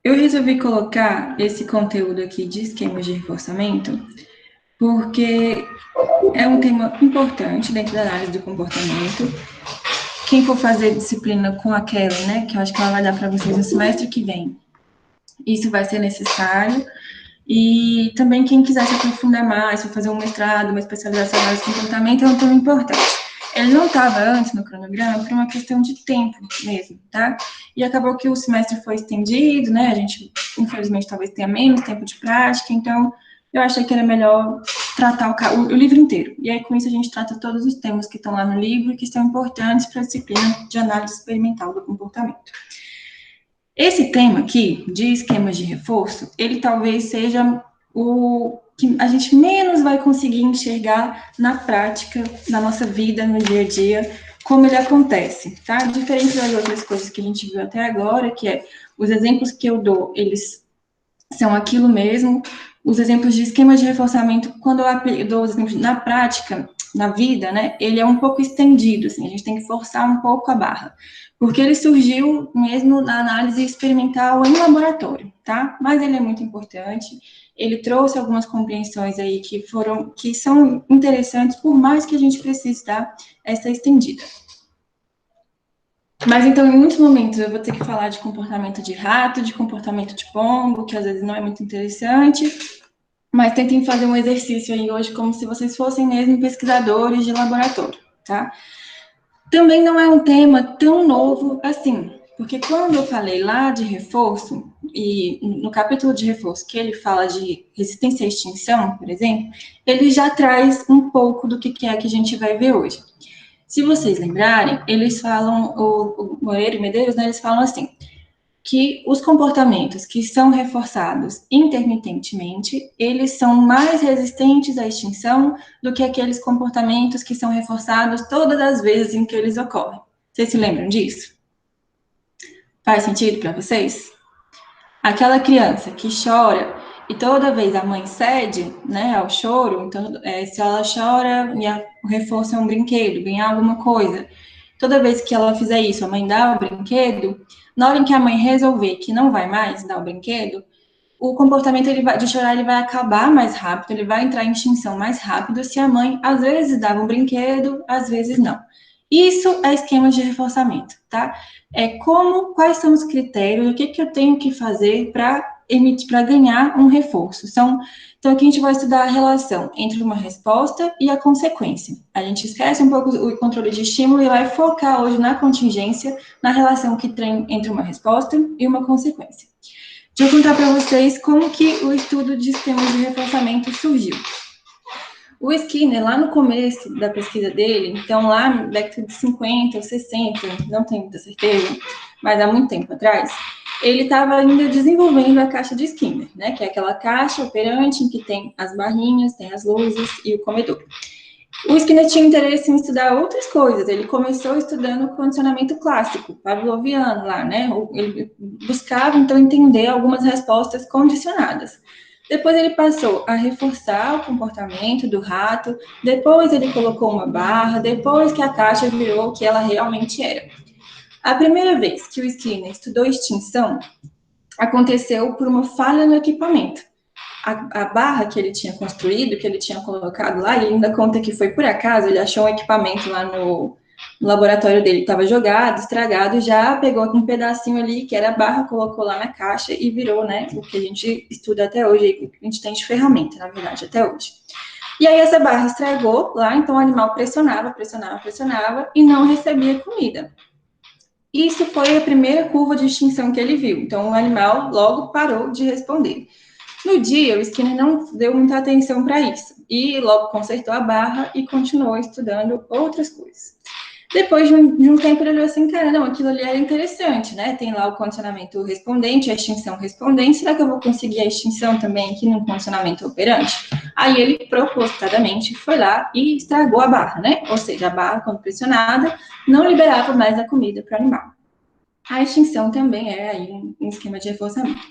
Eu resolvi colocar esse conteúdo aqui de esquemas de reforçamento porque é um tema importante dentro da análise do comportamento. Quem for fazer disciplina com a Kelly, né, que eu acho que ela vai dar para vocês no semestre que vem, isso vai ser necessário. E também quem quiser se aprofundar mais, for fazer um mestrado, uma especialização em análise do comportamento, é um tema importante. Ele não estava antes no cronograma por uma questão de tempo mesmo, tá? E acabou que o semestre foi estendido, né? A gente, infelizmente, talvez tenha menos tempo de prática, então eu achei que era melhor tratar o livro inteiro. E aí, com isso, a gente trata todos os temas que estão lá no livro e que são importantes para a disciplina de análise experimental do comportamento. Esse tema aqui, de esquemas de reforço, ele talvez seja o que a gente menos vai conseguir enxergar na prática, na nossa vida, no dia a dia, como ele acontece, tá? Diferente das outras coisas que a gente viu até agora, que é os exemplos que eu dou, eles são aquilo mesmo. Os exemplos de esquemas de reforçamento, quando eu dou os exemplos na prática, na vida, né, ele é um pouco estendido, assim, a gente tem que forçar um pouco a barra, porque ele surgiu mesmo na análise experimental em laboratório, tá? Mas ele é muito importante, ele trouxe algumas compreensões aí que são interessantes, por mais que a gente precise dar essa estendida. Mas então, em muitos momentos, eu vou ter que falar de comportamento de rato, de comportamento de pombo, que às vezes não é muito interessante, mas tentem fazer um exercício aí hoje como se vocês fossem mesmo pesquisadores de laboratório, tá? Também não é um tema tão novo assim, porque quando eu falei lá de reforço, e no capítulo de reforço que ele fala de resistência à extinção, por exemplo, ele já traz um pouco do que é que a gente vai ver hoje. Se vocês lembrarem, eles falam, o Moreira e Medeiros, né, eles falam assim, que os comportamentos que são reforçados intermitentemente, eles são mais resistentes à extinção do que aqueles comportamentos que são reforçados todas as vezes em que eles ocorrem. Vocês se lembram disso? Faz sentido para vocês? Aquela criança que chora e toda vez a mãe cede, né, ao choro, então, se ela chora e o reforço é um brinquedo, ganhar alguma coisa, toda vez que ela fizer isso, a mãe dá o brinquedo, na hora em que a mãe resolver que não vai mais dar o brinquedo, o comportamento de chorar ele vai acabar mais rápido, ele vai entrar em extinção mais rápido se a mãe às vezes dava um brinquedo, às vezes não. Isso é esquema de reforçamento, tá? É quais são os critérios, o que eu tenho que fazer para ganhar um reforço. Então, aqui a gente vai estudar a relação entre uma resposta e a consequência. A gente esquece um pouco o controle de estímulo e vai focar hoje na contingência, na relação que tem entre uma resposta e uma consequência. Deixa eu contar para vocês como que o estudo de esquemas de reforçamento surgiu. O Skinner, lá no começo da pesquisa dele, então lá na década de 50 ou 60, não tenho muita certeza, mas há muito tempo atrás, ele estava ainda desenvolvendo a caixa de Skinner, né, que é aquela caixa operante em que tem as barrinhas, tem as luzes e o comedor. O Skinner tinha interesse em estudar outras coisas. Ele começou estudando o condicionamento clássico, pavloviano lá, né? Ele buscava, então, entender algumas respostas condicionadas. Depois ele passou a reforçar o comportamento do rato, depois ele colocou uma barra, depois que a caixa virou o que ela realmente era. A primeira vez que o Skinner estudou extinção aconteceu por uma falha no equipamento. A barra que ele tinha construído, que ele tinha colocado lá, ele ainda conta que foi por acaso, ele achou um equipamento lá no laboratório dele, estava jogado, estragado, já pegou um pedacinho ali, que era a barra, colocou lá na caixa e virou, né, o que a gente estuda até hoje, o que a gente tem de ferramenta, na verdade, até hoje. E aí essa barra estragou lá, então o animal pressionava e não recebia comida. Isso foi a primeira curva de extinção que ele viu, então o animal logo parou de responder. No dia, o Skinner não deu muita atenção para isso e logo consertou a barra e continuou estudando outras coisas. Depois de um tempo, ele olhou assim, cara, não, aquilo ali era interessante, né? Tem lá o condicionamento respondente, a extinção respondente, será que eu vou conseguir a extinção também aqui no condicionamento operante? Aí ele, propositadamente, foi lá e estragou a barra, né? Ou seja, a barra, quando pressionada, não liberava mais a comida para o animal. A extinção também é aí um esquema de reforçamento.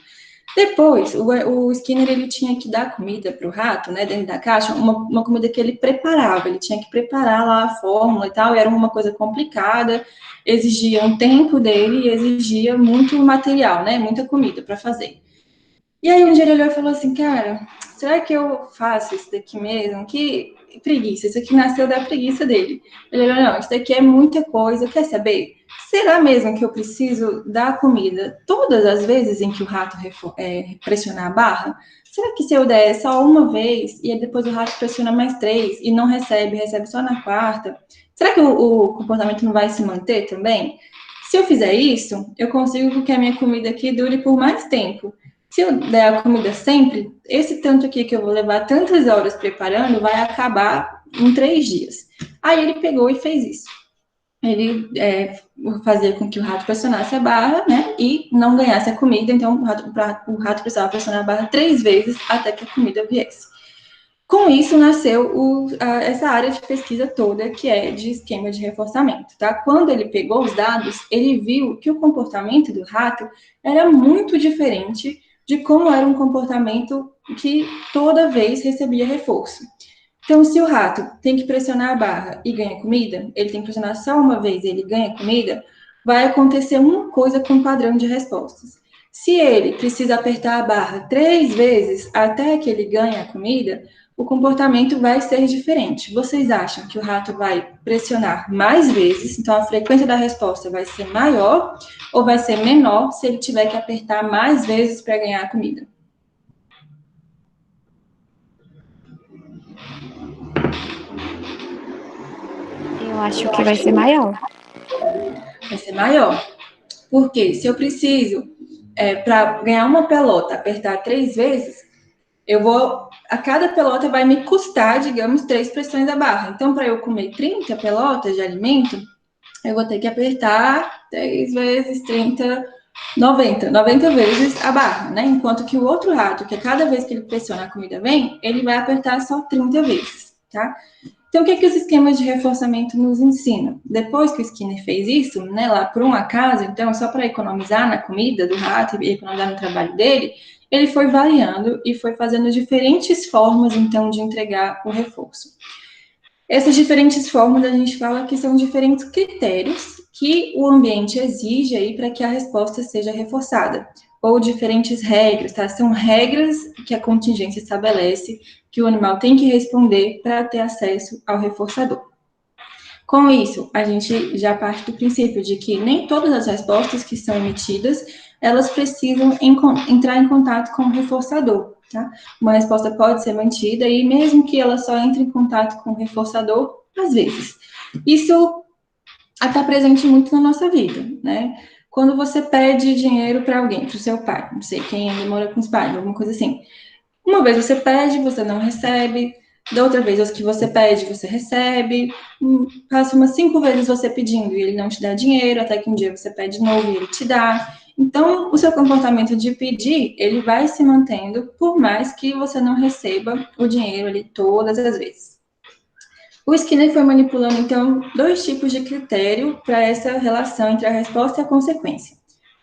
Depois, o Skinner, ele tinha que dar comida para o rato, né, dentro da caixa, uma comida que ele preparava, ele tinha que preparar lá a fórmula e tal, e era uma coisa complicada, exigia um tempo dele e exigia muito material, né, muita comida para fazer. E aí um dia ele olhou e falou assim, cara, será que eu faço isso daqui mesmo? Que preguiça, isso aqui nasceu da preguiça dele. Ele olhou, não, isso daqui é muita coisa, quer saber? Será mesmo que eu preciso dar comida todas as vezes em que o rato pressionar a barra? Será que se eu der só uma vez e depois o rato pressiona mais três e não recebe, recebe só na quarta? Será que o comportamento não vai se manter também? Se eu fizer isso, eu consigo que a minha comida aqui dure por mais tempo. Se eu der a comida sempre, esse tanto aqui que eu vou levar tantas horas preparando vai acabar em 3 dias. Aí ele pegou e fez isso. Ele fazia com que o rato pressionasse a barra, né, e não ganhasse a comida. Então o rato precisava pressionar a barra 3 vezes até que a comida viesse. Com isso, nasceu essa área de pesquisa toda, que é de esquema de reforçamento, tá? Quando ele pegou os dados, ele viu que o comportamento do rato era muito diferente de como era um comportamento que toda vez recebia reforço. Então, se o rato tem que pressionar a barra e ganha comida, ele tem que pressionar só uma vez e ele ganha comida, vai acontecer uma coisa com o padrão de respostas. Se ele precisa apertar a barra 3 vezes até que ele ganhe a comida, o comportamento vai ser diferente. Vocês acham que o rato vai pressionar mais vezes, então a frequência da resposta vai ser maior, ou vai ser menor se ele tiver que apertar mais vezes para ganhar a comida? Eu acho que vai ser maior. Vai ser maior. Porque se eu preciso, para ganhar uma pelota, apertar 3 vezes, eu vou. A cada pelota vai me custar, digamos, 3 pressões da barra. Então, para eu comer 30 pelotas de alimento, eu vou ter que apertar 3 vezes 30, 90 vezes a barra, né? Enquanto que o outro rato, que cada vez que ele pressiona a comida vem, ele vai apertar só 30 vezes, tá? Então, o que os esquemas de reforçamento nos ensinam? Depois que o Skinner fez isso, né, lá por um acaso, então, só para economizar na comida do rato e economizar no trabalho dele, ele foi variando e foi fazendo diferentes formas, então, de entregar o reforço. Essas diferentes formas, a gente fala que são diferentes critérios que o ambiente exige aí para que a resposta seja reforçada, ou diferentes regras, tá? São regras que a contingência estabelece que o animal tem que responder para ter acesso ao reforçador. Com isso, a gente já parte do princípio de que nem todas as respostas que são emitidas, elas precisam entrar em contato com o reforçador, tá? Uma resposta pode ser mantida e mesmo que ela só entre em contato com o reforçador, às vezes. Isso está presente muito na nossa vida, né? Quando você pede dinheiro para alguém, para o seu pai, não sei quem ainda mora com os pais, alguma coisa assim. Uma vez você pede, você não recebe. Da outra vez, os que você pede, você recebe. Passa umas 5 vezes você pedindo e ele não te dá dinheiro, até que um dia você pede de novo e ele te dá. Então, o seu comportamento de pedir, ele vai se mantendo por mais que você não receba o dinheiro ali todas as vezes. O Skinner foi manipulando, então, 2 tipos de critério para essa relação entre a resposta e a consequência.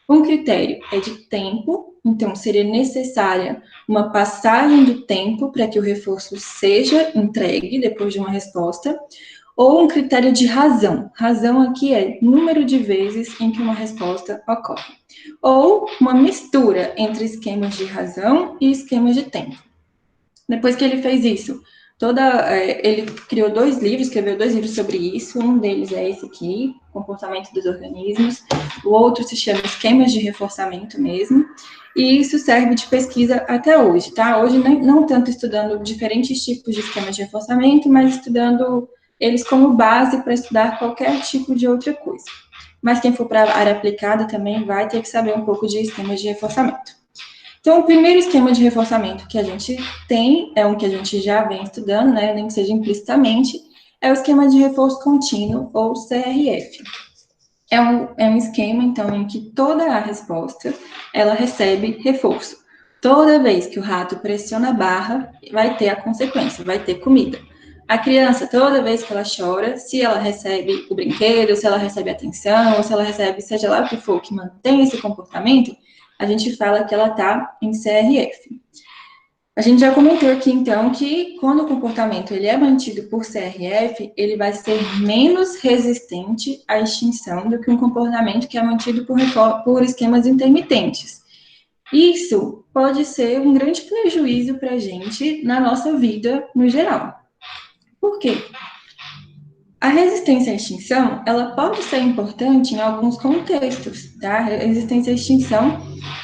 Um critério é de tempo, então seria necessária uma passagem do tempo para que o reforço seja entregue depois de uma resposta, ou um critério de razão. Razão aqui é número de vezes em que uma resposta ocorre. Ou uma mistura entre esquemas de razão e esquemas de tempo. Depois que ele fez isso, ele criou 2 livros, escreveu 2 livros sobre isso. Um deles é esse aqui, Comportamento dos Organismos. O outro se chama Esquemas de Reforçamento mesmo. E isso serve de pesquisa até hoje, tá? Hoje não tanto estudando diferentes tipos de esquemas de reforçamento, mas estudando eles como base para estudar qualquer tipo de outra coisa. Mas quem for para a área aplicada também vai ter que saber um pouco de esquemas de reforçamento. Então, o primeiro esquema de reforçamento que a gente tem, é um que a gente já vem estudando, né, nem que seja implicitamente, é o esquema de reforço contínuo, ou CRF. É um esquema, então, em que toda a resposta, ela recebe reforço. Toda vez que o rato pressiona a barra, vai ter a consequência, vai ter comida. A criança, toda vez que ela chora, se ela recebe o brinquedo, se ela recebe atenção, ou se ela recebe, seja lá o que for, que mantém esse comportamento, a gente fala que ela está em CRF. A gente já comentou aqui, então, que quando o comportamento ele é mantido por CRF, ele vai ser menos resistente à extinção do que um comportamento que é mantido por esquemas intermitentes. Isso pode ser um grande prejuízo para a gente na nossa vida no geral. Por quê? A resistência à extinção, ela pode ser importante em alguns contextos, tá? A resistência à extinção,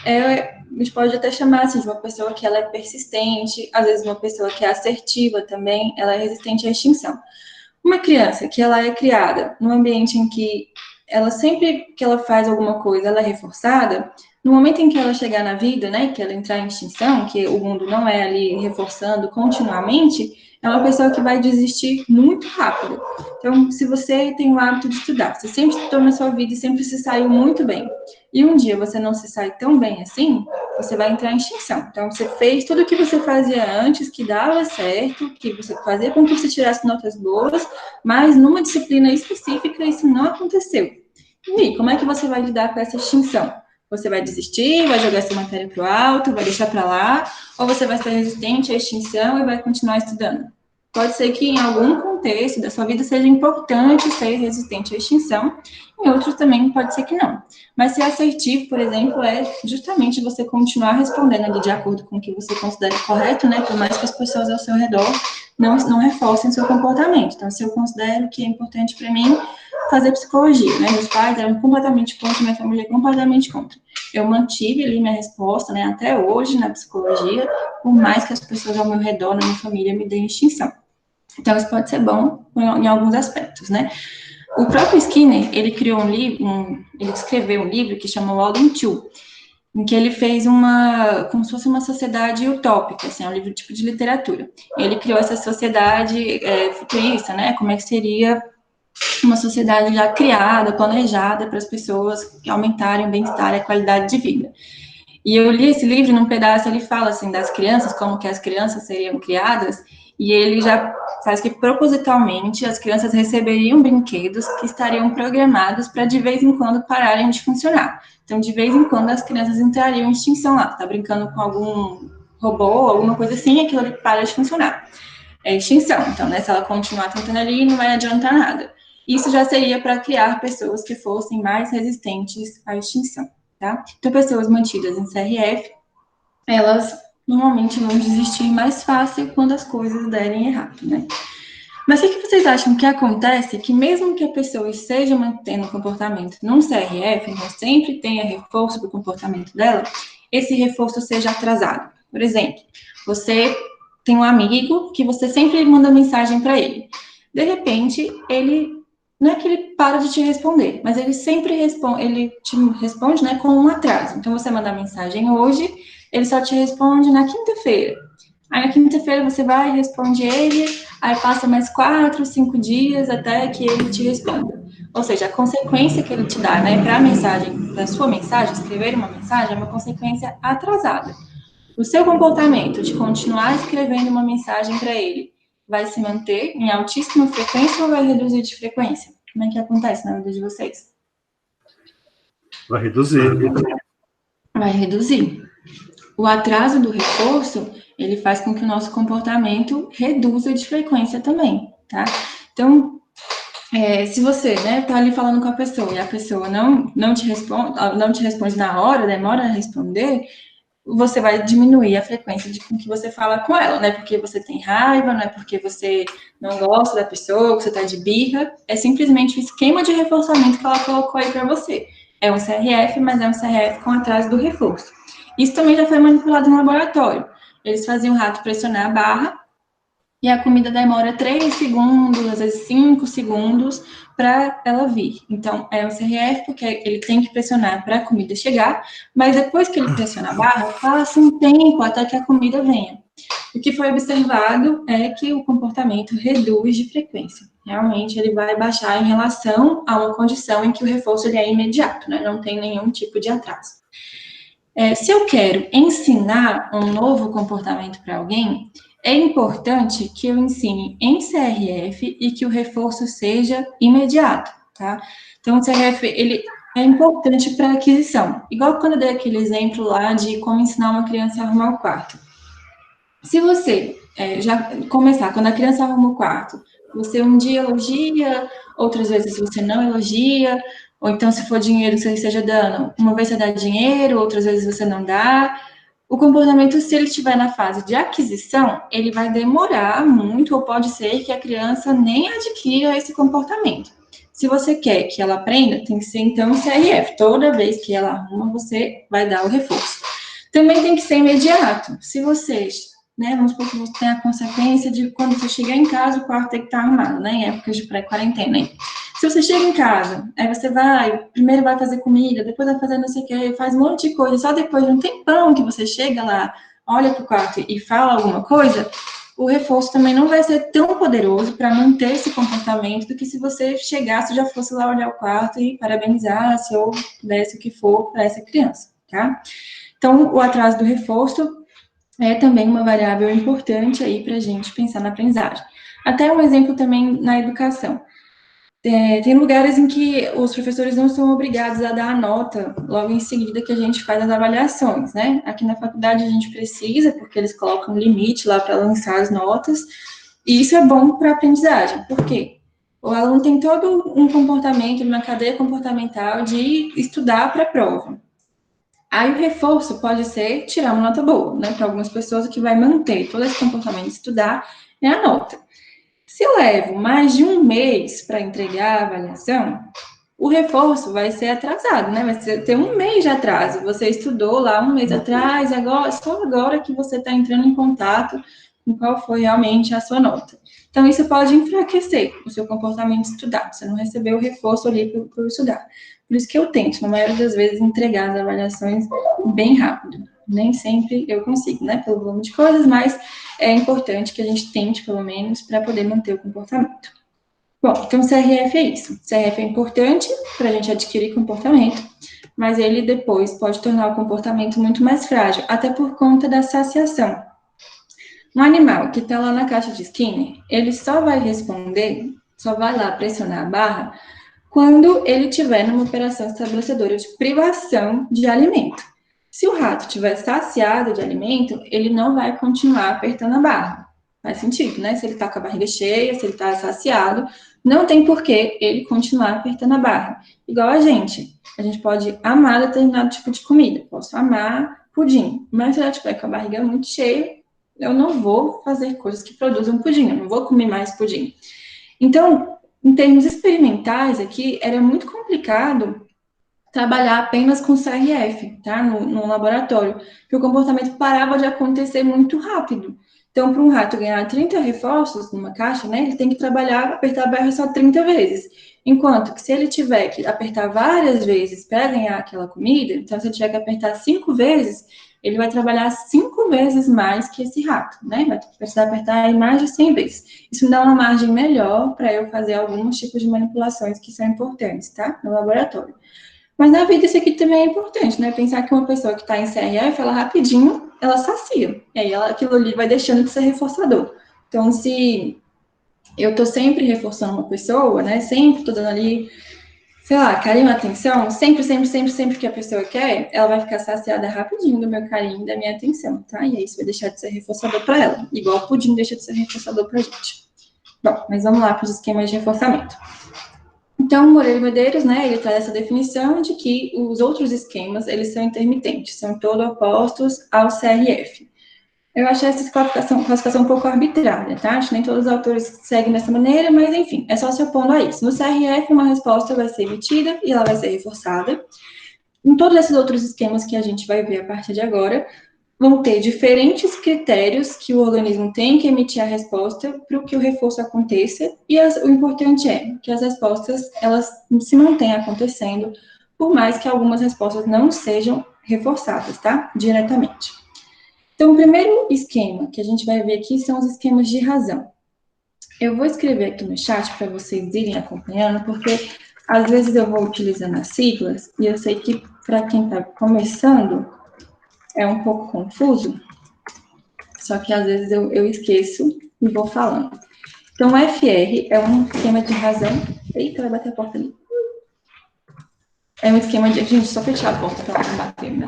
a gente pode até chamar assim, de uma pessoa que ela é persistente, às vezes uma pessoa que é assertiva também, ela é resistente à extinção. Uma criança que ela é criada num ambiente em que ela sempre que ela faz alguma coisa, ela é reforçada, no momento em que ela chegar na vida, né, que ela entrar em extinção, que o mundo não é ali reforçando continuamente, é uma pessoa que vai desistir muito rápido. Então, se você tem o hábito de estudar, você sempre estudou na sua vida e sempre se saiu muito bem, e um dia você não se sai tão bem assim, você vai entrar em extinção. Então, você fez tudo o que você fazia antes, que dava certo, que você fazia com que você tirasse notas boas, mas numa disciplina específica isso não aconteceu. E aí, como é que você vai lidar com essa extinção? Você vai desistir, vai jogar essa matéria para o alto, vai deixar para lá, ou você vai ser resistente à extinção e vai continuar estudando? Pode ser que em algum contexto da sua vida seja importante ser resistente à extinção, em outros também pode ser que não. Mas ser assertivo, por exemplo, é justamente você continuar respondendo ali de acordo com o que você considera correto, né? Por mais que as pessoas ao seu redor não reforcem seu comportamento. Então, se eu considero que é importante para mim fazer psicologia, né? Meus pais eram completamente contra, minha família é completamente contra. Eu mantive ali minha resposta, né? Até hoje na psicologia, por mais que as pessoas ao meu redor, na minha família, me deem extinção. Então, isso pode ser bom em alguns aspectos, né? O próprio Skinner, ele criou um livro, ele escreveu um livro que chama Walden 2, em que ele fez como se fosse uma sociedade utópica, assim, é um livro tipo de literatura. Ele criou essa sociedade futurista, né? Como é que seria uma sociedade já criada, planejada para as pessoas aumentarem o bem-estar e a qualidade de vida. E eu li esse livro, num pedaço ele fala assim das crianças, como que as crianças seriam criadas, e ele já faz que propositalmente as crianças receberiam brinquedos que estariam programados para de vez em quando pararem de funcionar. Então, de vez em quando as crianças entrariam em extinção lá, tá brincando com algum robô, alguma coisa assim, aquilo ali para de funcionar. É extinção, então, né, se ela continuar tentando ali, não vai adiantar nada. Isso já seria para criar pessoas que fossem mais resistentes à extinção. Tá? Então, pessoas mantidas em CRF, elas normalmente vão desistir mais fácil quando as coisas derem errado, né? Mas o que vocês acham que acontece que mesmo que a pessoa esteja mantendo o comportamento num CRF, então sempre tenha reforço para o comportamento dela, esse reforço seja atrasado? Por exemplo, você tem um amigo que você sempre manda mensagem para ele. De repente, ele não é que ele para de te responder, mas ele sempre responde, ele te responde, né, com um atraso. Então, você manda a mensagem hoje, ele só te responde na quinta-feira. Aí, na quinta-feira, você vai e responde ele, aí passa mais 4, 5 dias até que ele te responda. Ou seja, a consequência que ele te dá, né, para a mensagem, para a sua mensagem, escrever uma mensagem, é uma consequência atrasada. O seu comportamento de continuar escrevendo uma mensagem para ele vai se manter em altíssima frequência ou vai reduzir de frequência? Como é que acontece na vida de vocês? Vai reduzir. Vai reduzir. O atraso do reforço, ele faz com que o nosso comportamento reduza de frequência também, tá? Então, se você, né, tá ali falando com a pessoa e a pessoa não te responde na hora, demora a responder, você vai diminuir a frequência com que você fala com ela, não é porque você tem raiva, não é porque você não gosta da pessoa, que você tá de birra, é simplesmente o esquema de reforçamento que ela colocou aí para você. É um CRF, mas é um CRF com atraso do reforço. Isso também já foi manipulado no laboratório. Eles faziam o rato pressionar a barra e a comida demora 3 segundos, às vezes 5 segundos, para ela vir. Então, é um CRF, porque ele tem que pressionar para a comida chegar, mas depois que ele pressiona a barra, passa um tempo até que a comida venha. O que foi observado é que o comportamento reduz de frequência. Realmente, ele vai baixar em relação a uma condição em que o reforço ele é imediato, né? Não tem nenhum tipo de atraso. Se eu quero ensinar um novo comportamento para alguém, é importante que eu ensine em CRF e que o reforço seja imediato, tá? Então, o CRF, ele é importante para aquisição. Igual quando eu dei aquele exemplo lá de como ensinar uma criança a arrumar o quarto. Se você já começar, quando a criança arruma o quarto, você um dia elogia, outras vezes você não elogia, ou então se for dinheiro que você esteja dando, uma vez você dá dinheiro, outras vezes você não dá. O comportamento, se ele estiver na fase de aquisição, ele vai demorar muito, ou pode ser que a criança nem adquira esse comportamento. Se você quer que ela aprenda, tem que ser então o CRF. Toda vez que ela arruma, você vai dar o reforço. Também tem que ser imediato. Se vocês, né, vamos supor que você tem a consequência de quando você chegar em casa, o quarto tem que estar arrumado, né, em épocas de pré-quarentena. Se você chega em casa, aí você primeiro vai fazer comida, depois vai fazer não sei o que, faz um monte de coisa, só depois de um tempão que você chega lá, olha pro quarto e fala alguma coisa, o reforço também não vai ser tão poderoso para manter esse comportamento do que se você chegasse e já fosse lá olhar o quarto e parabenizasse ou desse o que for para essa criança, tá? Então, o atraso do reforço é também uma variável importante aí para a gente pensar na aprendizagem. Até um exemplo também na educação. Tem lugares em que os professores não são obrigados a dar a nota logo em seguida que a gente faz as avaliações, né? Aqui na faculdade a gente precisa, porque eles colocam um limite lá para lançar as notas, e isso é bom para a aprendizagem. Por quê? O aluno tem todo um comportamento, uma cadeia comportamental de estudar para a prova. Aí o reforço pode ser tirar uma nota boa, né? Para algumas pessoas, o que vai manter todo esse comportamento de estudar é a nota. Se eu levo mais de um mês para entregar a avaliação, o reforço vai ser atrasado, né? Vai ter um mês de atraso. Você estudou lá um mês atrás, agora, só agora que você está entrando em contato com qual foi realmente a sua nota. Então, isso pode enfraquecer o seu comportamento de estudar. Você não recebeu o reforço ali por estudar. Por isso que eu tento, na maioria das vezes, entregar as avaliações bem rápido. Nem sempre eu consigo, né? Pelo volume de coisas, mas é importante que a gente tente, pelo menos, para poder manter o comportamento. Bom, então CRF é isso. CRF é importante para a gente adquirir comportamento, mas ele depois pode tornar o comportamento muito mais frágil, até por conta da saciação. Um animal que está lá na caixa de Skinner, ele só vai responder, só vai lá pressionar a barra, quando ele estiver numa operação estabelecedora de privação de alimento. Se o rato estiver saciado de alimento, ele não vai continuar apertando a barra. Faz sentido, né? Se ele está com a barriga cheia, se ele está saciado, não tem por que ele continuar apertando a barra. Igual a gente pode amar determinado tipo de comida. Posso amar pudim, mas se eu estiver com a barriga muito cheia, eu não vou fazer coisas que produzam pudim, eu não vou comer mais pudim. Então, em termos experimentais aqui, era muito complicado trabalhar apenas com CRF, tá? No laboratório, porque o comportamento parava de acontecer muito rápido. Então, para um rato ganhar 30 reforços numa caixa, né, ele tem que trabalhar, apertar a barra só 30 vezes. Enquanto que se ele tiver que apertar várias vezes para ganhar aquela comida, então se ele tiver que apertar 5 vezes, ele vai trabalhar 5 vezes mais que esse rato, né? Vai precisar apertar mais de 100 vezes. Isso me dá uma margem melhor para eu fazer alguns tipos de manipulações que são importantes, tá? No laboratório. Mas na vida isso aqui também é importante, né? Pensar que uma pessoa que está em CRF, ela rapidinho, ela sacia. E aí aquilo ali vai deixando de ser reforçador. Então, se eu estou sempre reforçando uma pessoa, né? Sempre estou dando ali, sei lá, carinho, atenção, sempre que a pessoa quer, ela vai ficar saciada rapidinho do meu carinho e da minha atenção, tá? E aí isso vai deixar de ser reforçador para ela. Igual o pudim deixa de ser reforçador para a gente. Bom, mas vamos lá para os esquemas de reforçamento. Então, Moreira e Medeiros, né, ele traz essa definição de que os outros esquemas, eles são intermitentes, são todos opostos ao CRF. Eu achei essa classificação um pouco arbitrária, tá? Acho que nem todos os autores seguem dessa maneira, mas enfim, é só se opondo a isso. No CRF, uma resposta vai ser emitida e ela vai ser reforçada. Em todos esses outros esquemas que a gente vai ver a partir de agora, vão ter diferentes critérios que o organismo tem que emitir a resposta para que o reforço aconteça, e o importante é que as respostas, elas se mantenham acontecendo, por mais que algumas respostas não sejam reforçadas, tá? Diretamente. Então, o primeiro esquema que a gente vai ver aqui são os esquemas de razão. Eu vou escrever aqui no chat para vocês irem acompanhando, porque às vezes eu vou utilizando as siglas, e eu sei que para quem está começando, é um pouco confuso, só que às vezes eu esqueço e vou falando. Então, o FR é um esquema de razão. Eita, vai bater a porta ali. É um esquema de... Gente, só fechar a porta para não bater, né?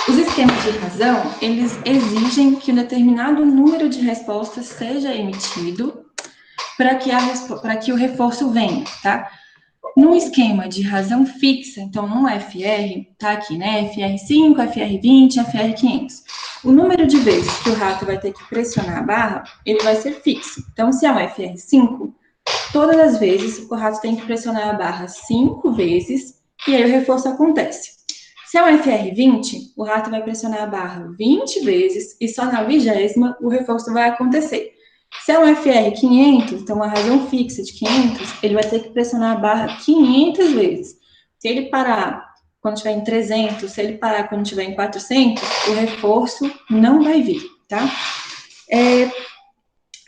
Os esquemas de razão, eles exigem que um determinado número de respostas seja emitido para que o reforço venha, tá? No esquema de razão fixa, então no FR, tá aqui, né? FR5, FR20, FR500. O número de vezes que o rato vai ter que pressionar a barra, ele vai ser fixo. Então, se é um FR5, todas as vezes o rato tem que pressionar a barra 5 vezes e aí o reforço acontece. Se é um FR20, o rato vai pressionar a barra 20 vezes e só na 20ª o reforço vai acontecer. Se é um FR500, então uma razão fixa de 500, ele vai ter que pressionar a barra 500 vezes. Se ele parar quando estiver em 300, se ele parar quando estiver em 400, o reforço não vai vir, tá?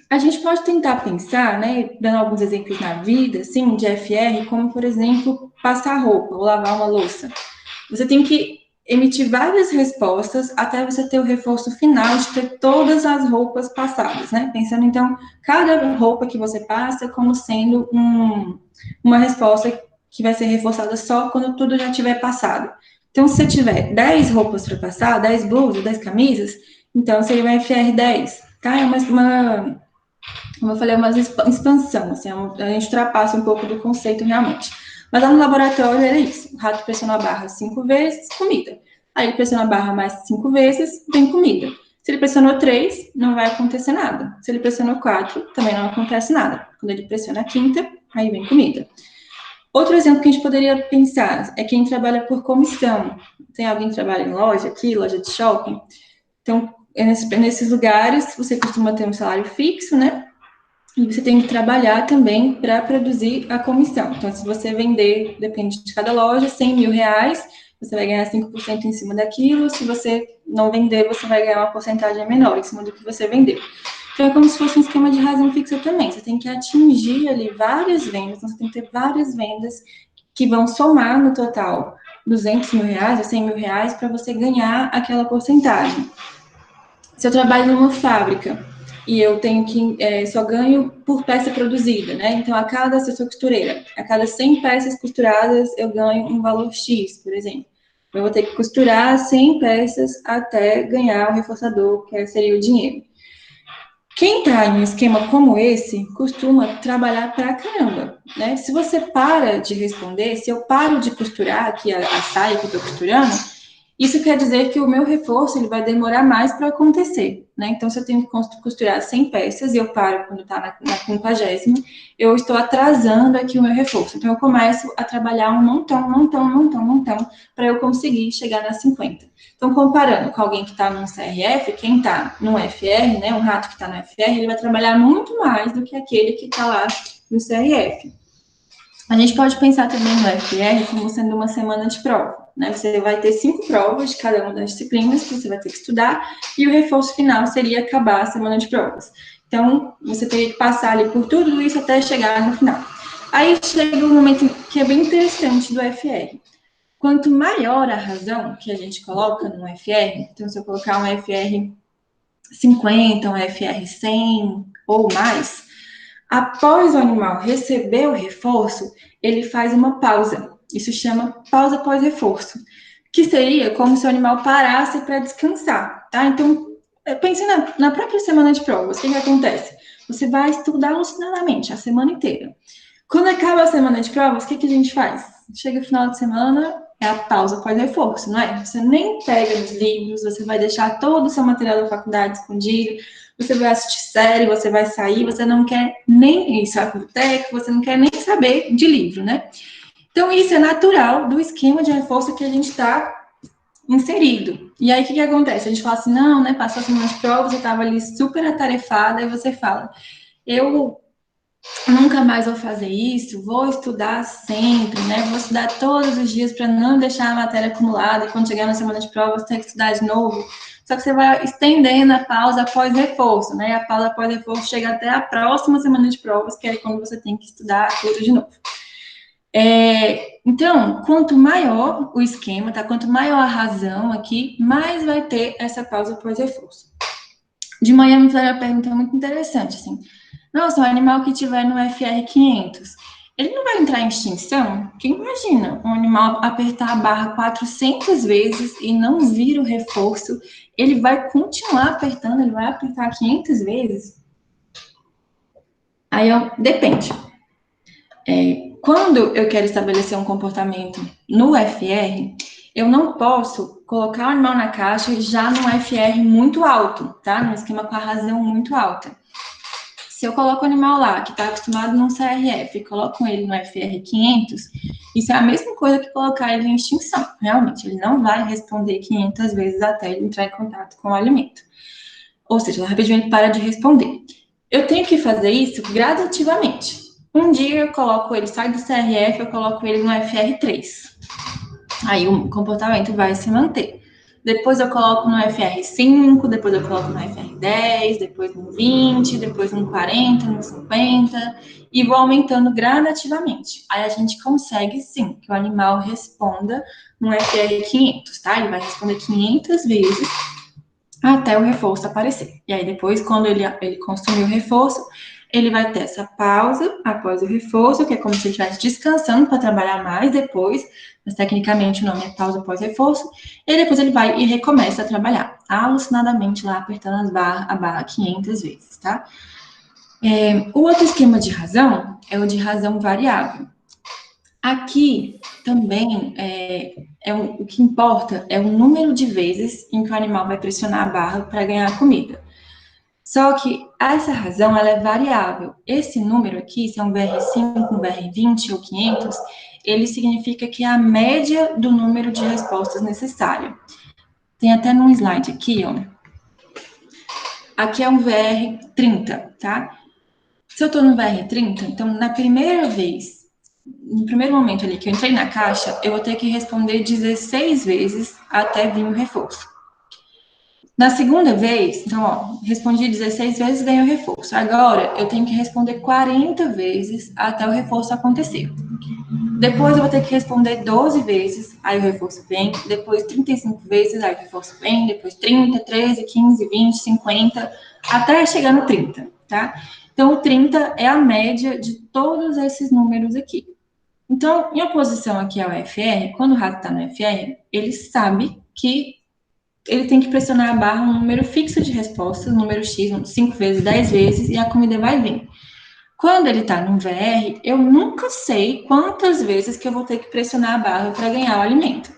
A gente pode tentar pensar, né, dando alguns exemplos na vida, assim, de FR, como, por exemplo, passar roupa ou lavar uma louça. Você tem que emitir várias respostas até você ter o reforço final de ter todas as roupas passadas, né? Pensando, então, cada roupa que você passa como sendo uma resposta que vai ser reforçada só quando tudo já tiver passado. Então, se você tiver 10 roupas para passar, 10 blusas, 10 camisas, então seria uma FR10, tá? É como eu falei, uma expansão, assim, a gente ultrapassa um pouco do conceito realmente. Mas lá no laboratório era isso, o rato pressiona a barra 5 vezes, comida. Aí ele pressiona a barra mais 5 vezes, vem comida. Se ele pressionou 3, não vai acontecer nada. Se ele pressionou 4, também não acontece nada. Quando ele pressiona a quinta, aí vem comida. Outro exemplo que a gente poderia pensar é quem trabalha por comissão. Tem alguém que trabalha em loja aqui, loja de shopping? Então, nesses lugares, você costuma ter um salário fixo, né? E você tem que trabalhar também para produzir a comissão. Então, se você vender, depende de cada loja, 100 mil reais, você vai ganhar 5% em cima daquilo. Se você não vender, você vai ganhar uma porcentagem menor em cima do que você vendeu. Então, é como se fosse um esquema de razão fixa também. Você tem que atingir ali várias vendas, então você tem que ter várias vendas que vão somar no total 200 mil reais ou 100 mil reais para você ganhar aquela porcentagem. Se eu trabalho numa fábrica e eu tenho que, só ganho por peça produzida, né? Então, se eu sou costureira, a cada 100 peças costuradas, eu ganho um valor X, por exemplo. Eu vou ter que costurar 100 peças até ganhar o reforçador, que seria o dinheiro. Quem está em um esquema como esse, costuma trabalhar pra caramba, né? Se você para de responder, se eu paro de costurar aqui a saia que eu estou costurando, isso quer dizer que o meu reforço ele vai demorar mais para acontecer, né? Então, se eu tenho que costurar 100 peças e eu paro quando está na 50ª, eu estou atrasando aqui o meu reforço. Então, eu começo a trabalhar um montão, para eu conseguir chegar nas 50. Então, comparando com alguém que está no CRF, quem está no FR, né? Um rato que está no FR, ele vai trabalhar muito mais do que aquele que está lá no CRF. A gente pode pensar também no FR como sendo uma semana de prova, né? Você vai ter 5 provas de cada uma das disciplinas que você vai ter que estudar e o reforço final seria acabar a semana de provas. Então, você teria que passar ali por tudo isso até chegar no final. Aí chega um momento que é bem interessante do FR. Quanto maior a razão que a gente coloca no FR, então se eu colocar um FR 50, um FR 100 ou mais, após o animal receber o reforço, ele faz uma pausa. Isso chama pausa pós-reforço, que seria como se o animal parasse para descansar, tá? Então, pense na própria semana de provas. O que acontece? Você vai estudar alucinadamente a semana inteira. Quando acaba a semana de provas, o que a gente faz? Chega o final de semana, é a pausa pós-reforço, não é? Você nem pega nos livros, você vai deixar todo o seu material da faculdade escondido, você vai assistir série, você vai sair, você não quer nem ir à biblioteca, você não quer nem saber de livro, né? Então, isso é natural do esquema de reforço que a gente está inserido. E aí, o que acontece? A gente fala assim, não, né? Passou a semana de provas, eu estava ali super atarefada, e você fala, eu nunca mais vou fazer isso, vou estudar sempre, né? Vou estudar todos os dias para não deixar a matéria acumulada e quando chegar na semana de prova você tem que estudar de novo. Só que você vai estendendo a pausa após reforço, né? A pausa após reforço chega até a próxima semana de provas, que é quando você tem que estudar tudo de novo. Então, quanto maior o esquema, tá? Quanto maior a razão aqui, mais vai ter essa pausa após reforço. De manhã me fizeram uma pergunta muito interessante, assim. Nossa, um animal que tiver no FR500, ele não vai entrar em extinção? Porque imagina, um animal apertar a barra 400 vezes e não vir o reforço, ele vai continuar apertando, ele vai apertar 500 vezes? Aí, depende. Quando eu quero estabelecer um comportamento no FR, eu não posso colocar o animal na caixa já num FR muito alto, tá? Num esquema com a razão muito alta. Se eu coloco o animal lá, que está acostumado num CRF, e coloco ele no FR 500, isso é a mesma coisa que colocar ele em extinção. Realmente, ele não vai responder 500 vezes até ele entrar em contato com o alimento. Ou seja, rapidinho ele para de responder. Eu tenho que fazer isso gradativamente. Um dia eu coloco ele, sai do CRF, eu coloco ele no FR3. Aí o comportamento vai se manter. Depois eu coloco no FR5, depois eu coloco no FR10, depois no 20, depois no 40, no 50, e vou aumentando gradativamente. Aí a gente consegue, sim, que o animal responda no FR500, tá? Ele vai responder 500 vezes até o reforço aparecer. E aí depois, quando ele consumir o reforço, ele vai ter essa pausa após o reforço, que é como se ele estivesse descansando para trabalhar mais depois, mas tecnicamente o nome é pausa após reforço, e depois ele vai e recomeça a trabalhar, alucinadamente lá, apertando a barra 500 vezes, tá? O outro esquema de razão é o de razão variável. Aqui também o que importa é o número de vezes em que o animal vai pressionar a barra para ganhar comida. Só que essa razão ela é variável. Esse número aqui, se é um BR5, um BR20 ou 500, ele significa que é a média do número de respostas necessário. Tem até num slide aqui, ó. Aqui é um VR30, tá? Se eu tô no VR30, então na primeira vez, no primeiro momento ali que eu entrei na caixa, eu vou ter que responder 16 vezes até vir o reforço. Na segunda vez, então, ó, respondi 16 vezes, ganhei o reforço. Agora, eu tenho que responder 40 vezes até o reforço acontecer. Depois, eu vou ter que responder 12 vezes, aí o reforço vem. Depois, 35 vezes, aí o reforço vem. Depois, 30, 13, 15, 20, 50, até chegar no 30, tá? Então, o 30 é a média de todos esses números aqui. Então, em oposição aqui ao FR, quando o rato está no FR, ele sabe que ele tem que pressionar a barra um número fixo de respostas, número X, 5 vezes, 10 vezes, e a comida vai vir. Quando ele está no VR, eu nunca sei quantas vezes que eu vou ter que pressionar a barra para ganhar o alimento.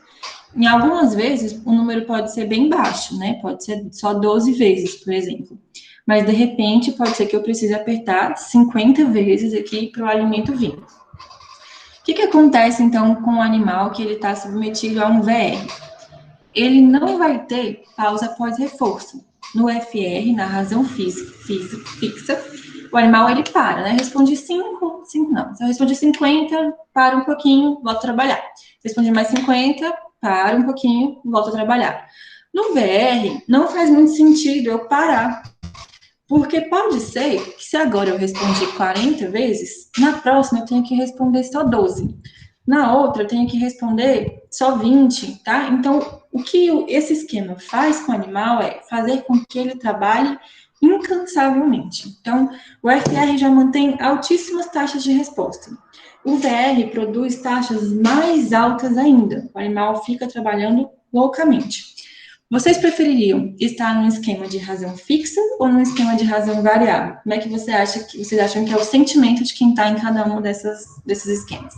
Em algumas vezes, o número pode ser bem baixo, né? Pode ser só 12 vezes, por exemplo. Mas, de repente, pode ser que eu precise apertar 50 vezes aqui para o alimento vir. O que acontece, então, com o animal que ele está submetido a um VR? Ele não vai ter pausa após reforço. No FR, na razão fixa, o animal ele para, né? Responde 5 não. Se eu respondi 50, para um pouquinho, volta a trabalhar. Respondi mais 50, para um pouquinho, volta a trabalhar. No VR, não faz muito sentido eu parar. Porque pode ser que se agora eu respondi 40 vezes, na próxima eu tenho que responder só 12. Na outra eu tenho que responder só 20, tá? Então, o que esse esquema faz com o animal é fazer com que ele trabalhe incansavelmente. Então, o FR já mantém altíssimas taxas de resposta. O VR produz taxas mais altas ainda. O animal fica trabalhando loucamente. Vocês prefeririam estar num esquema de razão fixa ou num esquema de razão variável? Como é que vocês acham que é o sentimento de quem está em cada um desses esquemas?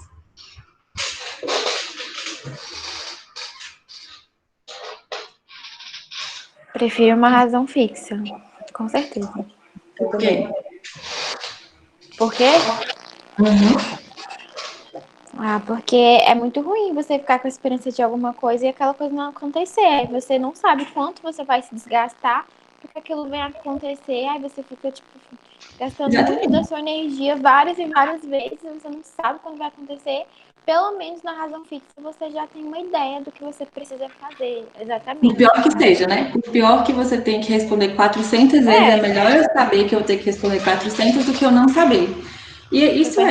Prefiro uma razão fixa, com certeza. Por quê? Por quê? Porque é muito ruim você ficar com a esperança de alguma coisa e aquela coisa não acontecer. Aí você não sabe quanto você vai se desgastar porque aquilo vem acontecer. Aí você fica, tipo, gastando muito da sua energia várias e várias vezes. E você não sabe quando vai acontecer. Pelo menos na razão fixa você já tem uma ideia do que você precisa fazer. Exatamente. O pior que seja, né? O pior que você tem que responder 400 vezes, é melhor eu saber que eu tenho que responder 400 do que eu não saber. E isso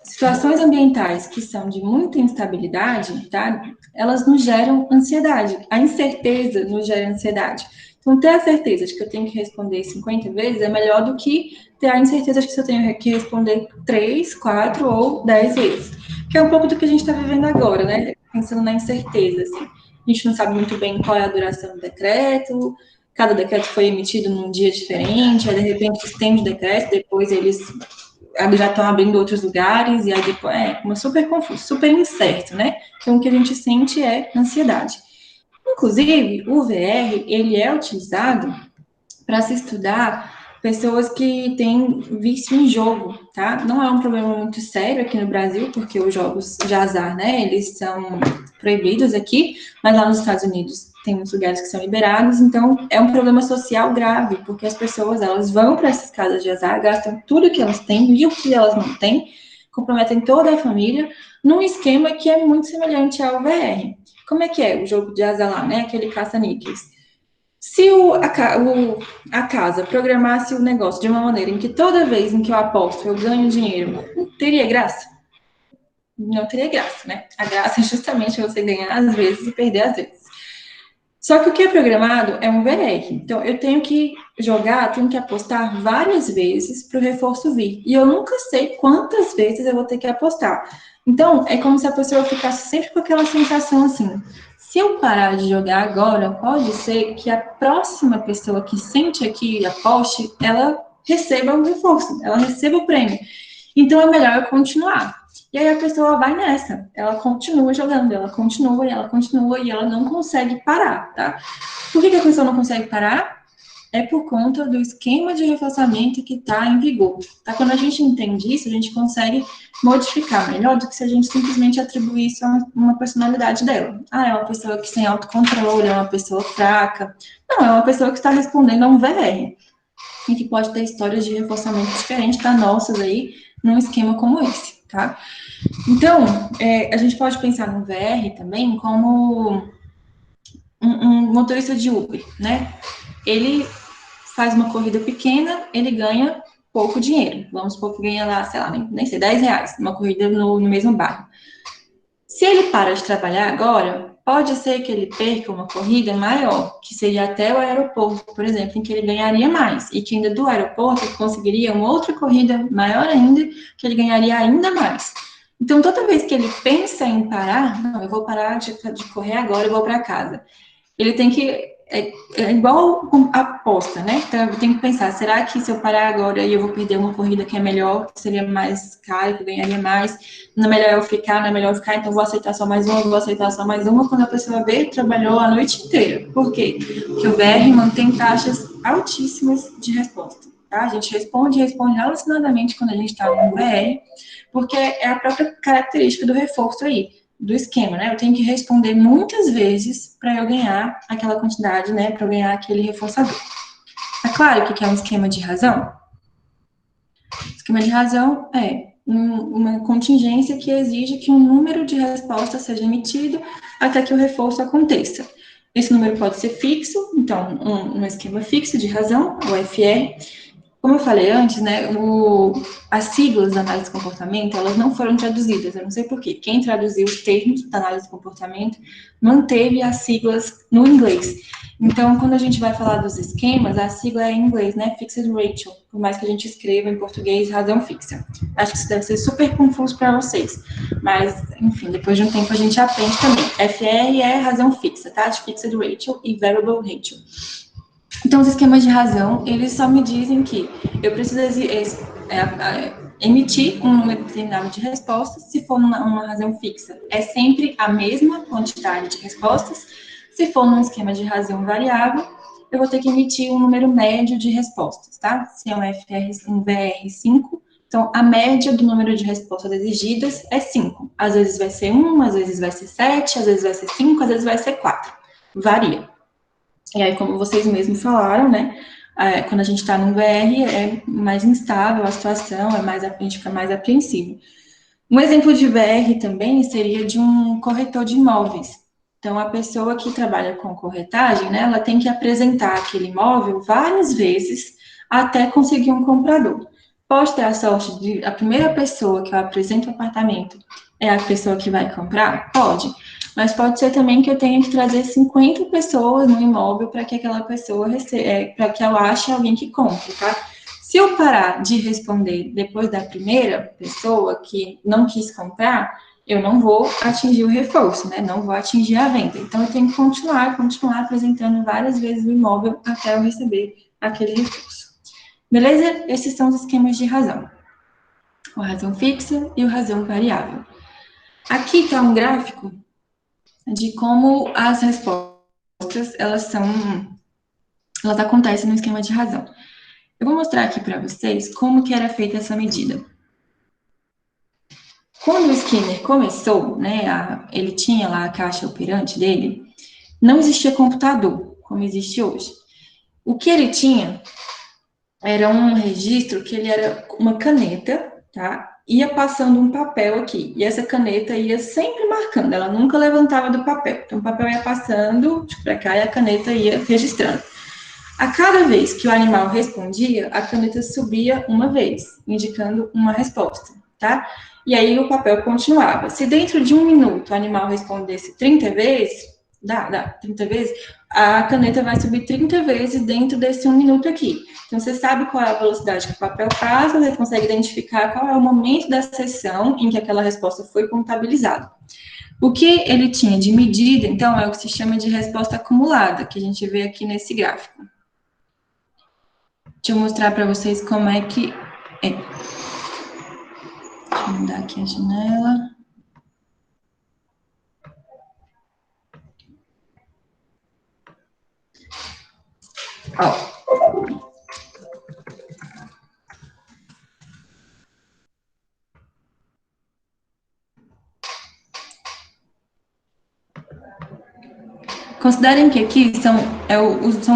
situações ambientais que são de muita instabilidade, tá? Elas nos geram ansiedade. A incerteza nos gera ansiedade. Então, ter a certeza de que eu tenho que responder 50 vezes é melhor do que ter a incerteza de que eu tenho que responder 3, 4 ou 10 vezes. Que é um pouco do que a gente está vivendo agora, né? Pensando na incerteza, assim. A gente não sabe muito bem qual é a duração do decreto, cada decreto foi emitido num dia diferente, aí de repente estende o decreto, depois eles já estão abrindo outros lugares, e aí depois é uma super confuso, super incerto, né? Então o que a gente sente é ansiedade. Inclusive, o VR, ele é utilizado para se estudar pessoas que têm vício em jogo, tá? Não é um problema muito sério aqui no Brasil, porque os jogos de azar, né, eles são proibidos aqui, mas lá nos Estados Unidos tem muitos lugares que são liberados, então é um problema social grave, porque as pessoas, elas vão para essas casas de azar, gastam tudo que elas têm e o que elas não têm, comprometem toda a família, num esquema que é muito semelhante ao VR. Como é que é o jogo de azar lá, né? Aquele caça-níqueis. Se a casa programasse o negócio de uma maneira em que toda vez em que eu aposto eu ganho dinheiro, teria graça? Não teria graça, né? A graça é justamente você ganhar às vezes e perder às vezes. Só que o que é programado é um VR. Então, eu tenho que jogar, tenho que apostar várias vezes para o reforço vir. E eu nunca sei quantas vezes eu vou ter que apostar. Então, é como se a pessoa ficasse sempre com aquela sensação assim: se eu parar de jogar agora, pode ser que a próxima pessoa que sente aqui e aposte, ela receba o reforço, ela receba o prêmio. Então, é melhor eu continuar. E aí a pessoa vai nessa, ela continua jogando, ela continua e ela não consegue parar, tá? Por que a pessoa não consegue parar? É por conta do esquema de reforçamento que está em vigor, tá? Quando a gente entende isso, a gente consegue modificar melhor do que se a gente simplesmente atribuir isso a uma personalidade dela. Ah, é uma pessoa que tem autocontrole, é uma pessoa fraca. Não, é uma pessoa que está respondendo a um VR e que pode ter histórias de reforçamento diferentes das nossas aí, num esquema como esse, tá? Então, a gente pode pensar no VR também como um motorista de Uber, né? Ele faz uma corrida pequena, ele ganha pouco dinheiro. Vamos supor que ganha lá, sei lá, nem sei, R$ 10, uma corrida no mesmo bairro. Se ele para de trabalhar agora, pode ser que ele perca uma corrida maior, que seria até o aeroporto, por exemplo, em que ele ganharia mais, e que ainda do aeroporto ele conseguiria uma outra corrida maior ainda, que ele ganharia ainda mais. Então, toda vez que ele pensa em parar, não, eu vou parar de correr agora, eu vou para casa. Ele tem que é igual a aposta, né? Então, eu tenho que pensar, será que se eu parar agora e eu vou perder uma corrida que é melhor, que seria mais cara, que eu ganharia mais, não é melhor eu ficar, não é melhor eu ficar, então vou aceitar só mais uma, vou aceitar só mais uma, quando a pessoa vê, trabalhou a noite inteira. Por quê? Porque o VR mantém taxas altíssimas de resposta, tá? A gente responde relacionadamente quando a gente está no VR, porque é a própria característica do reforço aí, do esquema, né? Eu tenho que responder muitas vezes para eu ganhar aquela quantidade, né? Para eu ganhar aquele reforçador. É claro que é um esquema de razão. O esquema de razão é uma contingência que exige que um número de respostas seja emitido até que o reforço aconteça. Esse número pode ser fixo, então um esquema fixo de razão, o FR. Como eu falei antes, né, as siglas da análise de comportamento, elas não foram traduzidas, eu não sei porquê. Quem traduziu os termos da análise de comportamento manteve as siglas no inglês. Então, quando a gente vai falar dos esquemas, a sigla é em inglês, né, Fixed Ratio, por mais que a gente escreva em português razão fixa. Acho que isso deve ser super confuso para vocês, mas, enfim, depois de um tempo a gente aprende também. FR é razão fixa, tá, de Fixed Ratio e Variable Ratio. Então, os esquemas de razão, eles só me dizem que eu preciso emitir um número determinado de respostas, se for uma razão fixa, é sempre a mesma quantidade de respostas. Se for num esquema de razão variável, eu vou ter que emitir um número médio de respostas, tá? Se é um VR5, então a média do número de respostas exigidas é 5. Às vezes vai ser 1, às vezes vai ser 7, às vezes vai ser 5, às vezes vai ser 4. Varia. E aí, como vocês mesmos falaram, né, quando a gente está no VR, é mais instável a situação, a gente fica mais apreensivo. Um exemplo de VR também seria de um corretor de imóveis. Então, a pessoa que trabalha com corretagem, né, ela tem que apresentar aquele imóvel várias vezes até conseguir um comprador. Pode ter a sorte de a primeira pessoa que eu apresento o apartamento é a pessoa que vai comprar? Pode. Mas pode ser também que eu tenha que trazer 50 pessoas no imóvel para que aquela pessoa para que eu ache alguém que compre, tá? Se eu parar de responder depois da primeira pessoa que não quis comprar, eu não vou atingir o reforço, né? Não vou atingir a venda. Então, eu tenho que continuar apresentando várias vezes o imóvel até eu receber aquele reforço. Beleza? Esses são os esquemas de razão. O razão fixa e o razão variável. Aqui está um gráfico de como as respostas, elas acontecem no esquema de razão. Eu vou mostrar aqui para vocês como que era feita essa medida. Quando o Skinner começou, né, ele tinha lá a caixa operante dele, não existia computador, como existe hoje. O que ele tinha era um registro que ele era uma caneta, tá? Ia passando um papel aqui, e essa caneta ia sempre marcando, ela nunca levantava do papel. Então, o papel ia passando para cá e a caneta ia registrando. A cada vez que o animal respondia, a caneta subia uma vez, indicando uma resposta, tá? E aí o papel continuava. Se dentro de 1 minuto o animal respondesse 30 vezes, 30 vezes, a caneta vai subir 30 vezes dentro desse 1 minuto aqui. Então, você sabe qual é a velocidade que o papel passa, você consegue identificar qual é o momento da sessão em que aquela resposta foi contabilizada. O que ele tinha de medida, então, é o que se chama de resposta acumulada, que a gente vê aqui nesse gráfico. Deixa eu mostrar para vocês como é que é. Deixa eu mudar aqui a janela. Ó. Considerem que aqui são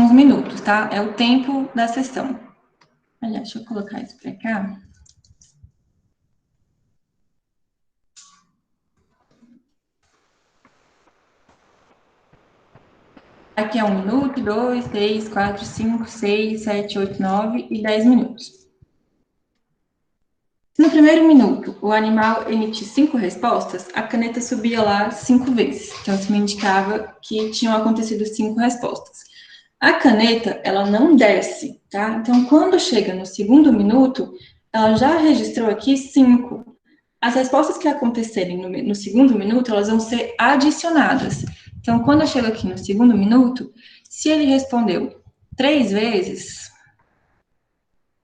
os minutos, tá? É o tempo da sessão. Aliás, deixa eu colocar isso para cá. Aqui é 1 minuto, 2, 3, 4, 5, 6, 7, 8, 9 e 10 minutos. Se no primeiro minuto o animal emitir 5 respostas, a caneta subia lá 5 vezes. Então, isso me indicava que tinham acontecido 5 respostas. A caneta, ela não desce, tá? Então, quando chega no segundo minuto, ela já registrou aqui 5. As respostas que acontecerem no segundo minuto, elas vão ser adicionadas. Então, quando eu chego aqui no segundo minuto, se ele respondeu 3 vezes,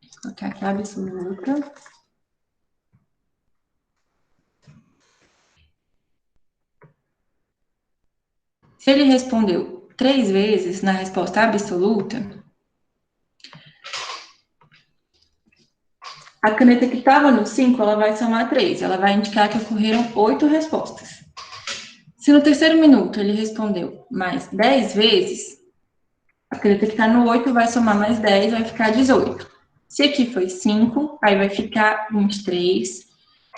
vou colocar aqui a absoluta. Se ele respondeu 3 vezes na resposta absoluta, a caneta que estava no 5, ela vai somar 3. Ela vai indicar que ocorreram 8 respostas. Se no terceiro minuto ele respondeu mais 10 vezes, a caneta que está no 8 vai somar mais 10, vai ficar 18. Se aqui foi 5, aí vai ficar 23.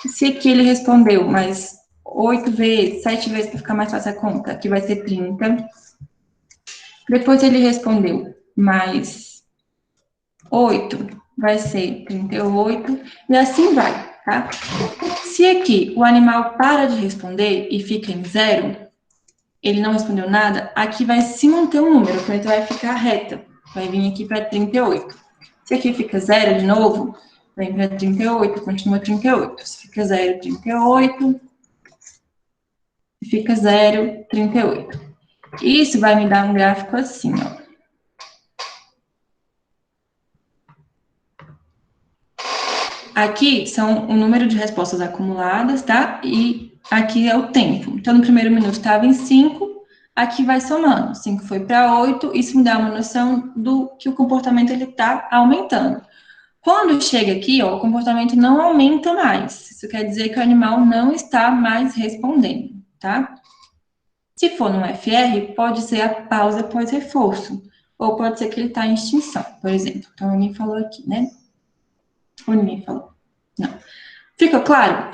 Se aqui ele respondeu mais 8 vezes, 7 vezes, para ficar mais fácil a conta, aqui vai ser 30. Depois ele respondeu mais 8, vai ser 38, e assim vai, tá? Se aqui o animal para de responder e fica em 0, ele não respondeu nada, aqui vai se manter um número, a caneta vai ficar reta, vai vir aqui para 38. Se aqui fica 0 de novo, vem para 38, continua 38. Se fica 0, 38. Se fica 0, 38. Isso vai me dar um gráfico assim, ó. Aqui são o número de respostas acumuladas, tá? E aqui é o tempo. Então, no primeiro minuto estava em 5, aqui vai somando. 5 foi para 8, isso me dá uma noção do que o comportamento ele está aumentando. Quando chega aqui, ó, o comportamento não aumenta mais. Isso quer dizer que o animal não está mais respondendo, tá? Se for no FR, pode ser a pausa após reforço, ou pode ser que ele está em extinção, por exemplo. Então, ninguém falou aqui, né? Ou ninguém falou? Não. Fica claro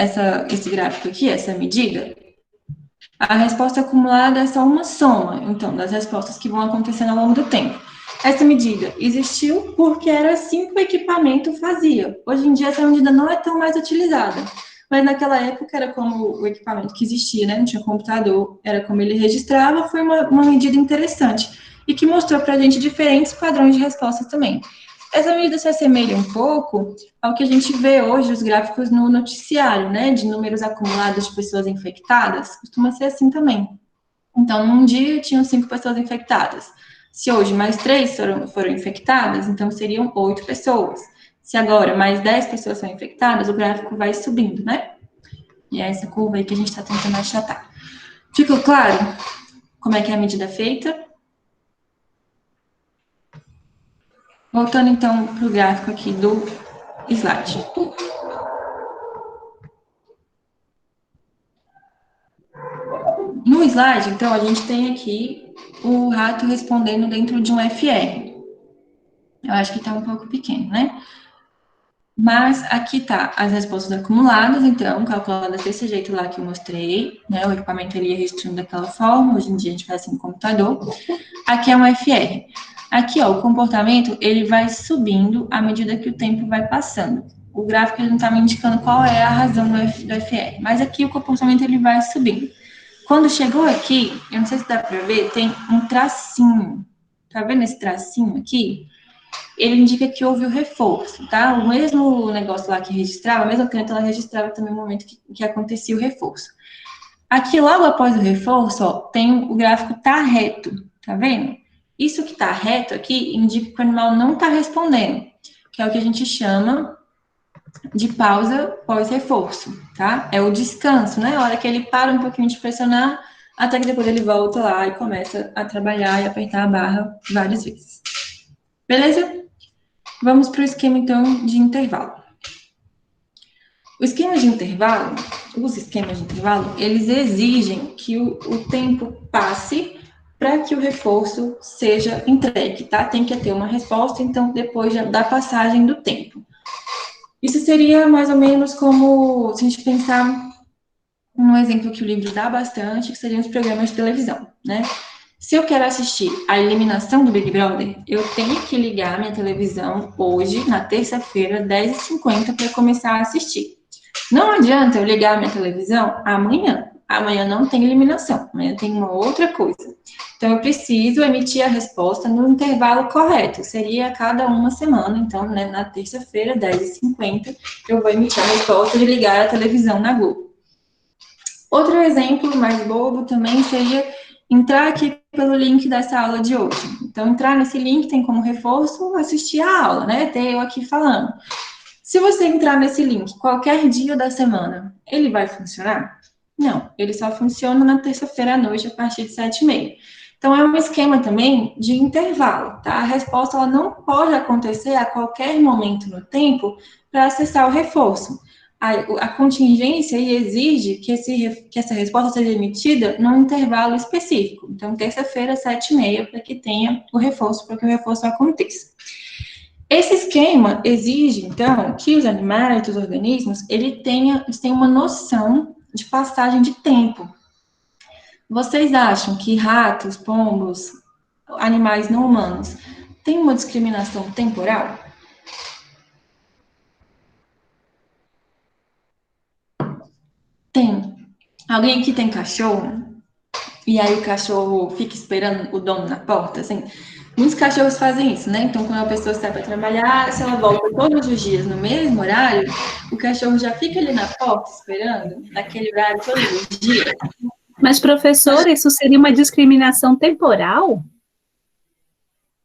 esse gráfico aqui, essa medida? A resposta acumulada é só uma soma, então, das respostas que vão acontecendo ao longo do tempo. Essa medida existiu porque era assim que o equipamento fazia. Hoje em dia, essa medida não é tão mais utilizada. mas naquela época era como o equipamento que existia, né? Não tinha computador, era como ele registrava, foi uma medida interessante e que mostrou para a gente diferentes padrões de resposta também. Essa medida se assemelha um pouco ao que a gente vê hoje, os gráficos no noticiário, né? De números acumulados de pessoas infectadas, costuma ser assim também. Então, num dia tinham 5 pessoas infectadas. Se hoje mais 3 foram infectadas, então seriam 8 pessoas. Se agora mais 10 pessoas são infectadas, o gráfico vai subindo, né? E é essa curva aí que a gente está tentando achatar. Ficou claro como é que é a medida feita? Voltando, então, para o gráfico aqui do slide. No slide, então, a gente tem aqui o rato respondendo dentro de um FR. Eu acho que está um pouco pequeno, né? Mas aqui tá as respostas acumuladas, então, calculadas desse jeito lá que eu mostrei, né? O equipamento ele ia registrando daquela forma, hoje em dia a gente faz assim no computador. Aqui é um FR. Aqui, ó, o comportamento, ele vai subindo à medida que o tempo vai passando. O gráfico, ele não tá me indicando qual é a razão do FR, mas aqui o comportamento, ele vai subindo. Quando chegou aqui, eu não sei se dá para ver, tem um tracinho. Tá vendo esse tracinho aqui? Ele indica que houve o reforço, tá? O mesmo negócio lá que registrava, a mesma caneta, ela registrava também o momento que acontecia o reforço. Aqui, logo após o reforço, ó, tem o gráfico tá reto, tá vendo? Isso que tá reto aqui indica que o animal não tá respondendo, que é o que a gente chama de pausa pós-reforço, tá? É o descanso, né? A hora que ele para um pouquinho de pressionar, até que depois ele volta lá e começa a trabalhar e apertar a barra várias vezes. Beleza? Vamos para o esquema, então, de intervalo. Os esquemas de intervalo, eles exigem que o tempo passe para que o reforço seja entregue, tá? Tem que ter uma resposta, então, depois da passagem do tempo. Isso seria mais ou menos como, se a gente pensar num exemplo que o livro dá bastante, que seriam os programas de televisão, né? Se eu quero assistir a eliminação do Big Brother, eu tenho que ligar minha televisão hoje, na terça-feira, 10h50, para começar a assistir. Não adianta eu ligar minha televisão amanhã. Amanhã não tem eliminação, amanhã tem uma outra coisa. Então, eu preciso emitir a resposta no intervalo correto. Seria a cada uma semana. Então, né, na terça-feira, 10h50, eu vou emitir a resposta de ligar a televisão na Globo. Outro exemplo mais bobo também seria entrar aqui pelo link dessa aula de hoje. Então, entrar nesse link tem como reforço assistir a aula, né? Ter eu aqui falando. Se você entrar nesse link qualquer dia da semana, ele vai funcionar? Não, ele só funciona na terça-feira à noite, a partir de 7h30. Então, é um esquema também de intervalo, tá? A resposta ela não pode acontecer a qualquer momento no tempo para acessar o reforço. A contingência exige que essa resposta seja emitida num intervalo específico. Então, terça-feira, 7h30, para que tenha o reforço, para que o reforço aconteça. Esse esquema exige, então, que os animais, os organismos, eles tenham uma noção de passagem de tempo. Vocês acham que ratos, pombos, animais não humanos, têm uma discriminação temporal? Tem. Alguém aqui tem cachorro? E aí o cachorro fica esperando o dono na porta, assim? Muitos cachorros fazem isso, né? Então, quando a pessoa sai para trabalhar, se ela volta todos os dias no mesmo horário, o cachorro já fica ali na porta esperando, naquele horário todos os dias. Mas, professor, isso seria uma discriminação temporal?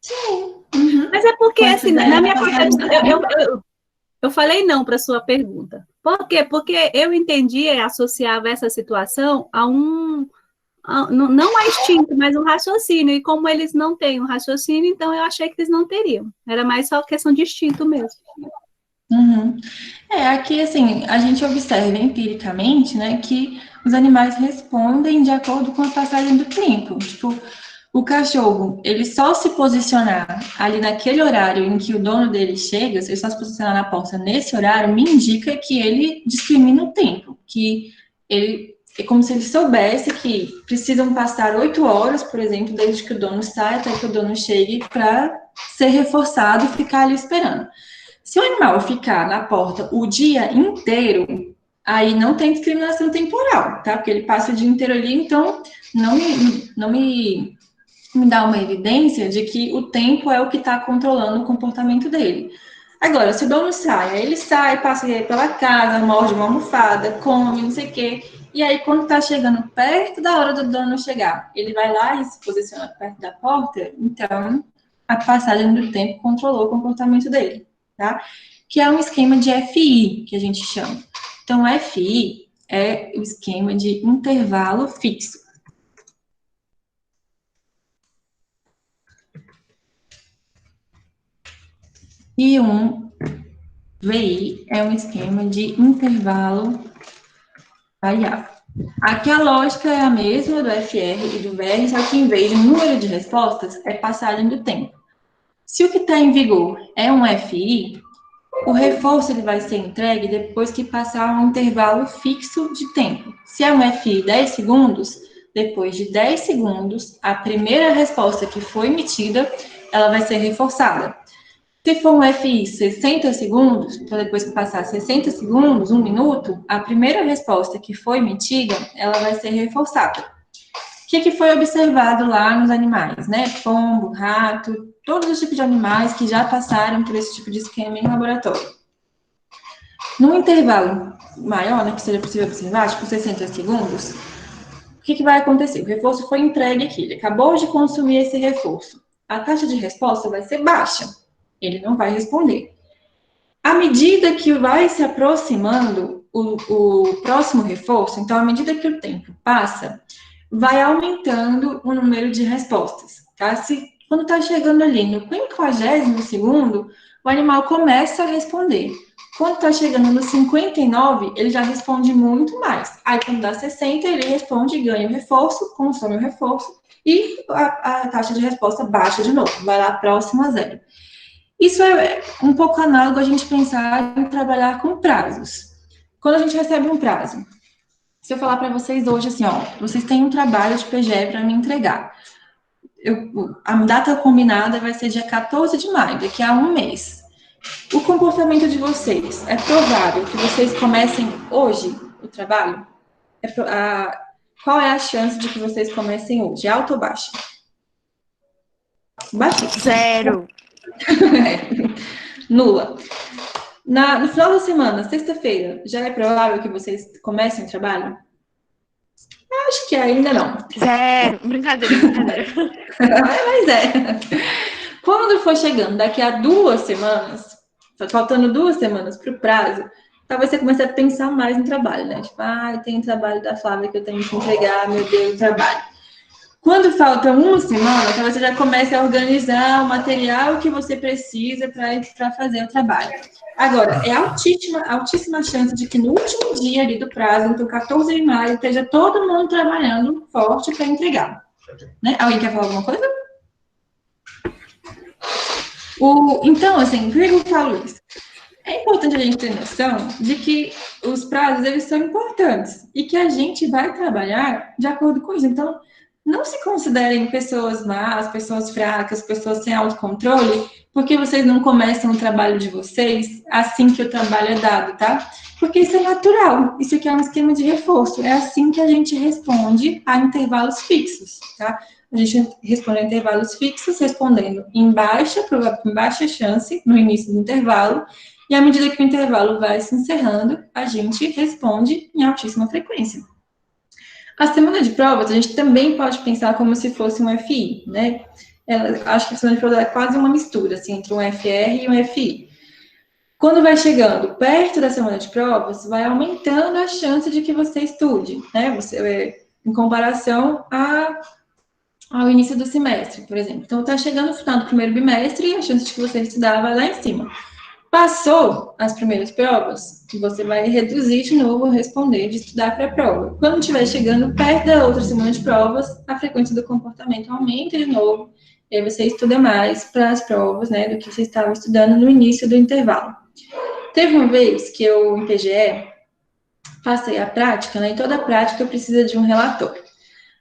Sim. Uhum. Mas é porque, assim, na minha concepção, eu falei não para a sua pergunta. Por quê? Porque eu entendia, associava essa situação a não a instinto, mas um raciocínio. E como eles não têm um raciocínio, então eu achei que eles não teriam. Era mais só questão de instinto mesmo. Uhum. Aqui, assim, a gente observa empiricamente, né, que os animais respondem de acordo com a passagem do tempo. Tipo, o cachorro, ele só se posicionar ali naquele horário em que o dono dele chega, se ele só se posicionar na porta nesse horário, me indica que ele discrimina o tempo, que ele é como se ele soubesse que precisam passar 8 horas, por exemplo, desde que o dono sai até que o dono chegue para ser reforçado e ficar ali esperando. Se o animal ficar na porta o dia inteiro, aí não tem discriminação temporal, tá? Porque ele passa o dia inteiro ali, então não me dá uma evidência de que o tempo é o que está controlando o comportamento dele. Agora, se o dono sai, aí ele sai, passa pela casa, morde uma almofada, come, não sei o quê, e aí quando está chegando perto da hora do dono chegar, ele vai lá e se posiciona perto da porta, então a passagem do tempo controlou o comportamento dele, tá? Que é um esquema de FI, que a gente chama. Então, FI é o esquema de intervalo fixo. E um VI é um esquema de intervalo variável. Aqui a lógica é a mesma do FR e do VR, só que em vez de número de respostas, é passagem do tempo. Se o que está em vigor é um FI, o reforço ele vai ser entregue depois que passar um intervalo fixo de tempo. Se é um FI 10 segundos, depois de 10 segundos, a primeira resposta que foi emitida, ela vai ser reforçada. Se for um FI 60 segundos, então depois que passar 60 segundos, 1 minuto, a primeira resposta que foi emitida, ela vai ser reforçada. O que foi observado lá nos animais, né? Pombo, rato, todos os tipos de animais que já passaram por esse tipo de esquema em laboratório. Num intervalo maior, né, que seja possível observar, tipo 60 segundos, o que vai acontecer? O reforço foi entregue aqui, ele acabou de consumir esse reforço. A taxa de resposta vai ser baixa. Ele não vai responder. À medida que vai se aproximando o próximo reforço, então, à medida que o tempo passa, vai aumentando o número de respostas, tá? Quando está chegando ali no 50º segundo, o animal começa a responder. Quando está chegando no 59, ele já responde muito mais. Aí, quando dá 60, ele responde, ganha o reforço, consome o reforço, e a taxa de resposta baixa de novo, vai lá próximo a zero. Isso é um pouco análogo a gente pensar em trabalhar com prazos. Quando a gente recebe um prazo, se eu falar para vocês hoje assim, ó, vocês têm um trabalho de PGE para me entregar. A data combinada vai ser dia 14 de maio, daqui a um mês. O comportamento de vocês, é provável que vocês comecem hoje o trabalho? Qual é a chance de que vocês comecem hoje? Alta ou baixa? Baixa. 0. Nula. No final da semana, sexta-feira, já é provável que vocês comecem o trabalho? Acho que ainda não. 0. Brincadeira. Mas é. Quando for chegando daqui a 2 semanas, faltando 2 semanas para o prazo, talvez você comece a pensar mais no trabalho, né? Tipo, tem o trabalho da Flávia que eu tenho que entregar, meu Deus, trabalho. Quando falta 1 semana, talvez você já comece a organizar o material que você precisa para fazer o trabalho. Agora, é altíssima chance de que no último dia ali do prazo, então 14 de maio, esteja todo mundo trabalhando forte para entregar. Né? Alguém quer falar alguma coisa? Então, assim, por que eu falo isso? É importante a gente ter noção de que os prazos, eles são importantes e que a gente vai trabalhar de acordo com isso. Então, não se considerem pessoas más, pessoas fracas, pessoas sem autocontrole, porque vocês não começam o trabalho de vocês assim que o trabalho é dado, tá? Porque isso é natural, isso aqui é um esquema de reforço, é assim que a gente responde a intervalos fixos, tá? A gente responde a intervalos fixos, respondendo em baixa chance no início do intervalo, e à medida que o intervalo vai se encerrando, a gente responde em altíssima frequência. A semana de provas, a gente também pode pensar como se fosse um FI, né? Acho que a semana de provas é quase uma mistura, assim, entre um FR e um FI. Quando vai chegando perto da semana de provas, vai aumentando a chance de que você estude, né? Em comparação ao início do semestre, por exemplo. Então, está chegando no final do primeiro bimestre e a chance de que você estudar vai lá em cima. Passou as primeiras provas, você vai reduzir de novo, responder de estudar para a prova. Quando estiver chegando perto da outra semana de provas, a frequência do comportamento aumenta de novo, e aí você estuda mais para as provas, né, do que você estava estudando no início do intervalo. Teve uma vez que eu, em PGE, passei a prática, né, e toda a prática precisa de um relatório.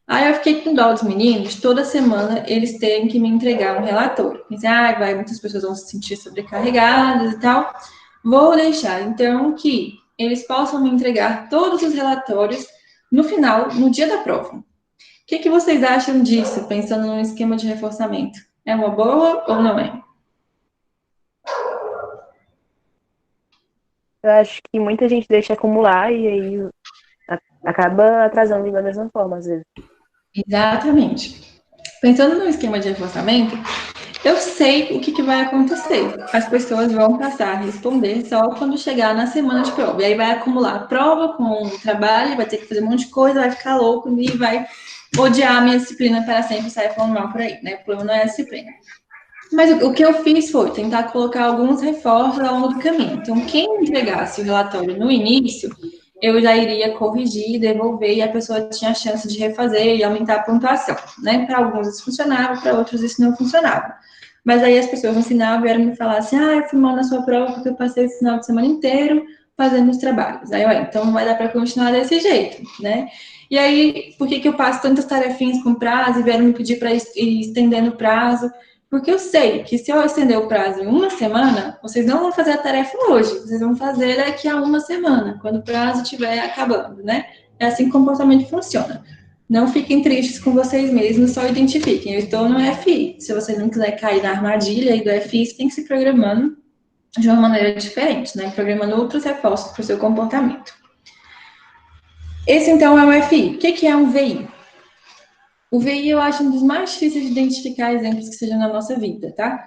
Aí eu fiquei com dó dos meninos, toda semana eles terem que me entregar um relatório. Pensei, muitas pessoas vão se sentir sobrecarregadas e tal. Vou deixar, então, que eles possam me entregar todos os relatórios no final, no dia da prova. O que vocês acham disso, pensando num esquema de reforçamento? É uma boa ou não é? Eu acho que muita gente deixa acumular e aí acaba atrasando da mesma forma, às vezes. Exatamente. Pensando no esquema de reforçamento, eu sei o que vai acontecer. As pessoas vão passar a responder só quando chegar na semana de prova. E aí vai acumular prova com trabalho, vai ter que fazer um monte de coisa, vai ficar louco e vai odiar a minha disciplina para sempre e sair falando mal por aí, né? O problema não é a disciplina. Mas o que eu fiz foi tentar colocar alguns reforços ao longo do caminho. Então, quem entregasse o relatório no início, eu já iria corrigir, devolver, e a pessoa tinha a chance de refazer e aumentar a pontuação, né? Para alguns isso funcionava, para outros isso não funcionava. Mas aí as pessoas no final vieram me falar assim, eu fui mal na sua prova porque eu passei esse final de semana inteiro fazendo os trabalhos. Aí, então não vai dar para continuar desse jeito, né? E aí, por que eu passo tantas tarefinhas com prazo e vieram me pedir para ir estendendo o prazo? Porque eu sei que se eu estender o prazo em uma semana, vocês não vão fazer a tarefa hoje, vocês vão fazer daqui a uma semana, quando o prazo estiver acabando, né? É assim que o comportamento funciona. Não fiquem tristes com vocês mesmos, só identifiquem. Eu estou no FI. Se você não quiser cair na armadilha aí do FI, você tem que se programando de uma maneira diferente, né? Programando outros reforços para o seu comportamento. Esse, então, é o FI. O que é um VI? O VI eu acho um dos mais difíceis de identificar exemplos que sejam na nossa vida, tá?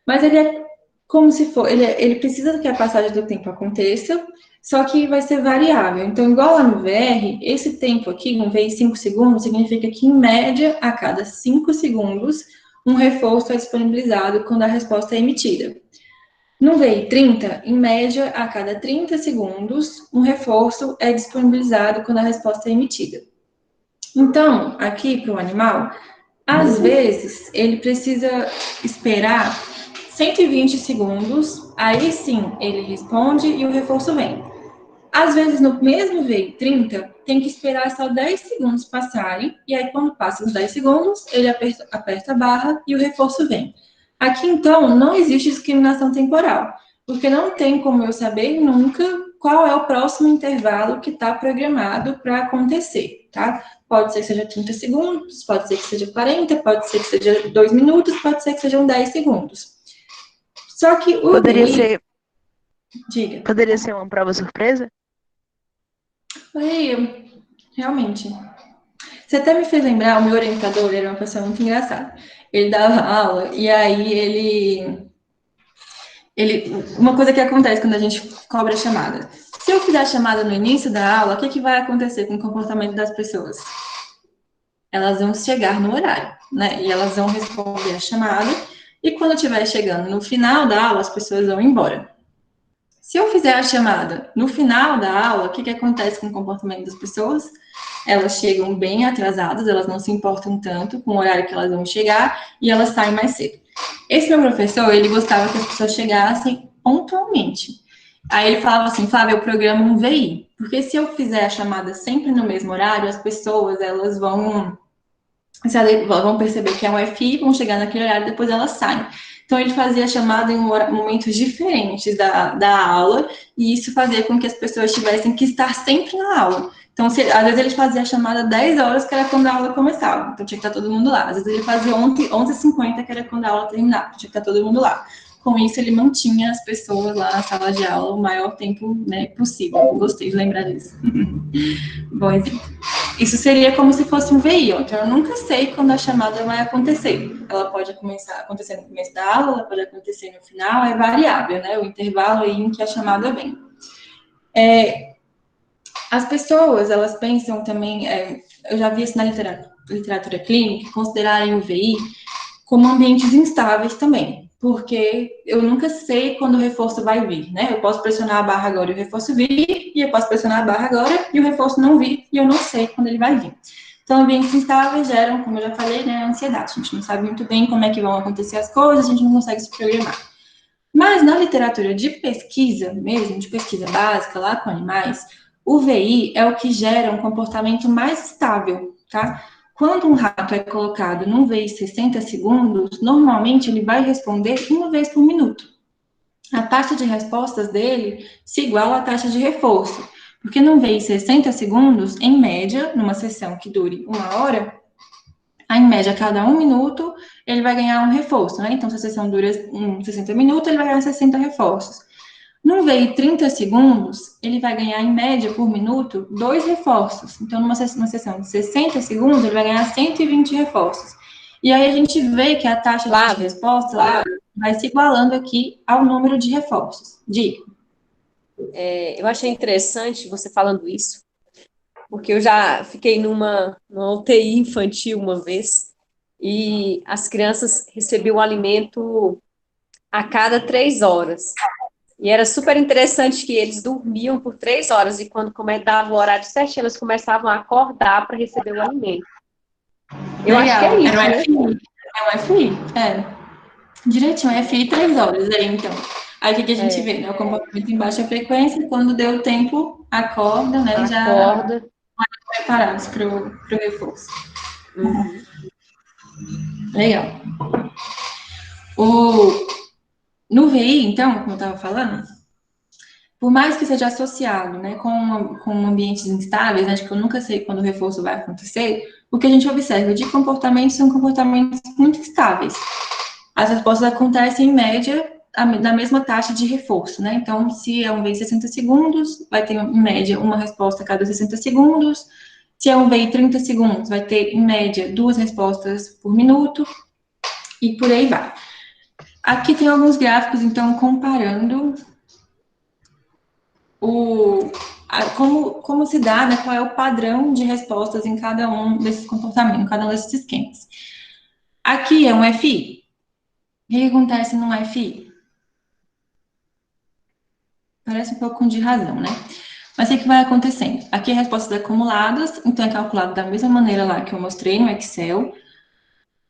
Mas ele é como se for, ele precisa que a passagem do tempo aconteça, só que vai ser variável. Então, igual lá no VR, esse tempo aqui, um VI 5 segundos, significa que, em média, a cada 5 segundos, um reforço é disponibilizado quando a resposta é emitida. No VI 30, em média, a cada 30 segundos, um reforço é disponibilizado quando a resposta é emitida. Então, aqui para o animal, às vezes ele precisa esperar 120 segundos, aí sim ele responde e o reforço vem. Às vezes, no mesmo VI 30, tem que esperar só 10 segundos passarem, e aí quando passa os 10 segundos, ele aperta a barra e o reforço vem. Aqui, então, não existe discriminação temporal, porque não tem como eu saber nunca qual é o próximo intervalo que está programado para acontecer, tá? Pode ser que seja 30 segundos, pode ser que seja 40, pode ser que seja 2 minutos, pode ser que sejam 10 segundos. Só que o Poderia VI... ser, Diga. poderia ser uma prova surpresa? Realmente. Você até me fez lembrar, o meu orientador era uma pessoa muito engraçada. Ele dava aula e aí uma coisa que acontece quando a gente cobra a chamada. Se eu fizer a chamada no início da aula, o que vai acontecer com o comportamento das pessoas? Elas vão chegar no horário, né? E elas vão responder a chamada, e quando estiver chegando no final da aula, as pessoas vão embora. Se eu fizer a chamada no final da aula, o que acontece com o comportamento das pessoas? Elas chegam bem atrasadas, elas não se importam tanto com o horário que elas vão chegar, e elas saem mais cedo. Esse meu professor, ele gostava que as pessoas chegassem pontualmente. Aí ele falava assim, Flávia, eu programo um VI, porque se eu fizer a chamada sempre no mesmo horário, as pessoas, elas vão perceber que é um FI, vão chegar naquele horário, depois elas saem. Então, ele fazia a chamada em momentos diferentes da aula, e isso fazia com que as pessoas tivessem que estar sempre na aula. Então, às vezes ele fazia a chamada 10 horas, que era quando a aula começava, então tinha que estar todo mundo lá. Às vezes ele fazia 11h50, que era quando a aula terminava, tinha que estar todo mundo lá. Com isso, ele mantinha as pessoas lá na sala de aula o maior tempo, né, possível. Eu gostei de lembrar disso. Bom exemplo. Isso seria como se fosse um VI, então eu nunca sei quando a chamada vai acontecer. Ela pode acontecer no começo da aula, ela pode acontecer no final, é variável, né? O intervalo aí em que a chamada vem. As pessoas, elas pensam também, eu já vi isso na literatura clínica, considerarem o VI como ambientes instáveis também, porque eu nunca sei quando o reforço vai vir, né? Eu posso pressionar a barra agora e o reforço vir, e eu posso pressionar a barra agora e o reforço não vir, e eu não sei quando ele vai vir. Então, ambientes instáveis geram, como eu já falei, né, ansiedade. A gente não sabe muito bem como é que vão acontecer as coisas, a gente não consegue se programar. Mas na literatura de pesquisa mesmo, de pesquisa básica, lá com animais, o VI é o que gera um comportamento mais estável, tá? Quando um rato é colocado num VI 60 segundos, normalmente ele vai responder uma vez por minuto. a taxa de respostas dele se iguala à taxa de reforço. Porque no VI 60 segundos, em média, numa sessão que dure 1 hora, em média, a cada 1 minuto, ele vai ganhar um reforço, né? Então, se a sessão dura 60 minutos, ele vai ganhar 60 reforços. No VI 30 segundos, ele vai ganhar, em média, por minuto, 2 reforços. Então, numa sessão de 60 segundos, ele vai ganhar 120 reforços. E aí a gente vê que a taxa de resposta vai se igualando aqui ao número de reforços. Diga. Eu achei interessante você falando isso, porque eu já fiquei numa UTI infantil uma vez, e as crianças recebiam o alimento a cada 3 horas. E era super interessante que eles dormiam por 3 horas, e quando dava o horário certinho, elas começavam a acordar para receber o alimento. Eu acho que é isso, Era um né? FI. É um FI, direitinho, FI 3 horas aí, então. Aí o que a gente vê, né? O comportamento em baixa frequência, quando deu o tempo, acorda, né? Já Acorda. preparados para o reforço. Uhum. Legal. No VI, então, como eu estava falando, por mais que seja associado, né, com ambientes instáveis, né, de que eu nunca sei quando o reforço vai acontecer, o que a gente observa de comportamentos são comportamentos muito estáveis. As respostas acontecem, em média, na mesma taxa de reforço, né? Então, se é um VI 60 segundos, vai ter, em média, uma resposta a cada 60 segundos. Se é um VI 30 segundos, vai ter, em média, 2 respostas por minuto. E por aí vai. Aqui tem alguns gráficos, então, comparando como se dá, né? Qual é o padrão de respostas em cada um desses comportamentos, em cada um desses esquemas. Aqui é um FI. O que acontece num FI? Parece um pouco de razão, né? Mas o que vai acontecendo? Aqui é respostas acumuladas, então é calculado da mesma maneira lá que eu mostrei no Excel.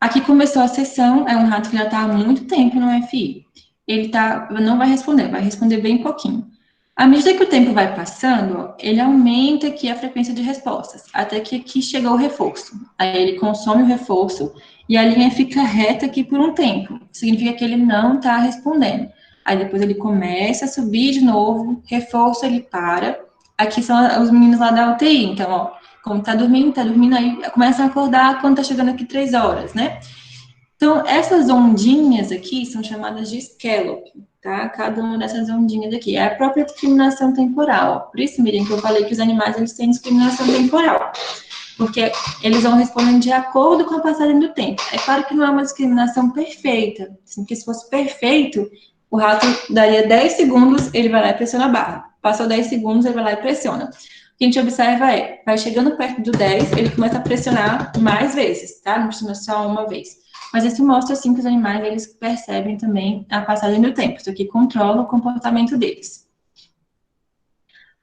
Aqui começou a sessão, é um rato que já está há muito tempo no FI. Ele não vai responder bem pouquinho. À medida que o tempo vai passando, ele aumenta aqui a frequência de respostas, até que aqui chegou o reforço. Aí ele consome o reforço e a linha fica reta aqui por um tempo. Significa que ele não está respondendo. Aí depois ele começa a subir de novo, reforço, ele para. Aqui são os meninos lá da UTI, então, ó, como tá dormindo, aí começa a acordar quando tá chegando aqui 3 horas, né? Então, essas ondinhas aqui são chamadas de scallop, tá? Cada uma dessas ondinhas aqui. É a própria discriminação temporal. Por isso, Miriam, que eu falei que os animais, eles têm discriminação temporal. Porque eles vão respondendo de acordo com a passagem do tempo. É claro que não é uma discriminação perfeita. Assim, porque se fosse perfeito, o rato daria 10 segundos, ele vai lá e pressiona a barra. Passou 10 segundos, ele vai lá e pressiona. O que a gente observa vai chegando perto do 10, ele começa a pressionar mais vezes, tá? Não precisa só uma vez. Mas isso mostra, assim, que os animais, eles percebem também a passagem do tempo. Isso aqui controla o comportamento deles.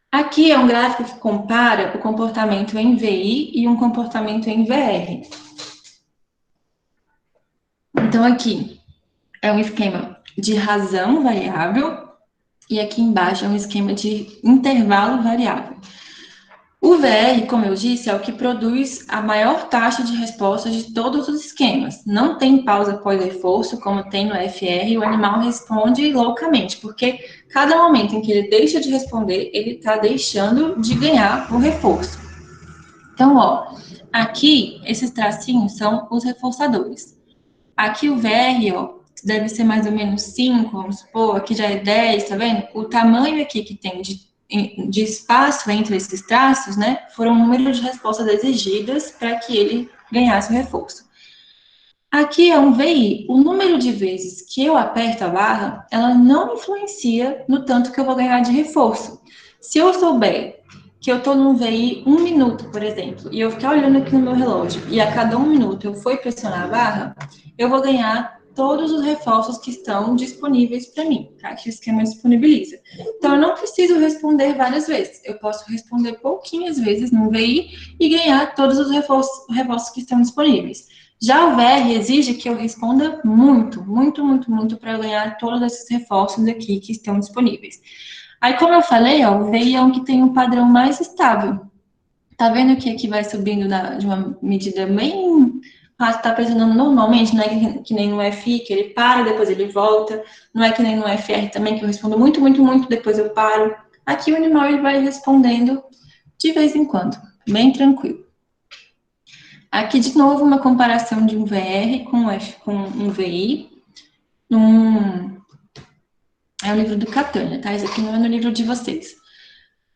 Aqui é um gráfico que compara o comportamento em VI e um comportamento em VR. Então, aqui é um esquema de razão variável e aqui embaixo é um esquema de intervalo variável. O VR, como eu disse, é o que produz a maior taxa de resposta de todos os esquemas. Não tem pausa após reforço, como tem no FR, e o animal responde loucamente, porque cada momento em que ele deixa de responder, ele está deixando de ganhar o reforço. Então, ó, aqui, esses tracinhos são os reforçadores. Aqui o VR, ó, deve ser mais ou menos 5, vamos supor, aqui já é 10, tá vendo? O tamanho aqui que tem de espaço entre esses traços, né, foram o número de respostas exigidas para que ele ganhasse o reforço. Aqui é um VI. O número de vezes que eu aperto a barra, ela não influencia no tanto que eu vou ganhar de reforço. Se eu souber que eu estou num VI 1 minuto, por exemplo, e eu ficar olhando aqui no meu relógio, e a cada 1 minuto eu for pressionar a barra, eu vou ganhar todos os reforços que estão disponíveis para mim, tá? Que o esquema disponibiliza. Então, eu não preciso responder várias vezes. Eu posso responder pouquinhas vezes no VI e ganhar todos os reforços que estão disponíveis. Já o VR exige que eu responda muito para eu ganhar todos esses reforços aqui que estão disponíveis. Aí, como eu falei, ó, o VI é um que tem um padrão mais estável. Tá vendo que aqui vai subindo de uma medida bem rato está pressionando normalmente, não é que nem no FI, que ele para, depois ele volta, não é que nem no FR também, que eu respondo muito, muito, muito, depois eu paro. Aqui o animal ele vai respondendo de vez em quando, bem tranquilo. Aqui, de novo, uma comparação de um VR com um VI. É o livro do Catânia, tá? Isso aqui não é no livro de vocês.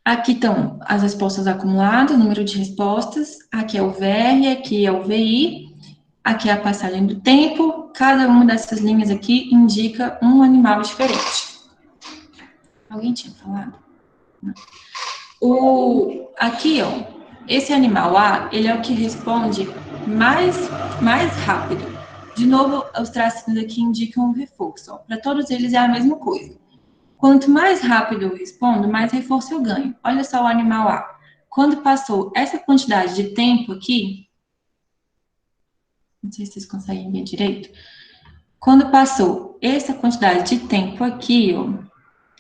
Aqui estão as respostas acumuladas, número de respostas. Aqui é o VR, aqui é o VI. Aqui é a passagem do tempo. Cada uma dessas linhas aqui indica um animal diferente. Alguém tinha falado? Não. Aqui, ó, esse animal A, ele é o que responde mais rápido. De novo, os tracinhos aqui indicam o reforço. Para todos eles é a mesma coisa. Quanto mais rápido eu respondo, mais reforço eu ganho. Olha só o animal A. Quando passou essa quantidade de tempo aqui, não sei se vocês conseguem ver direito. Quando passou essa quantidade de tempo aqui, ó,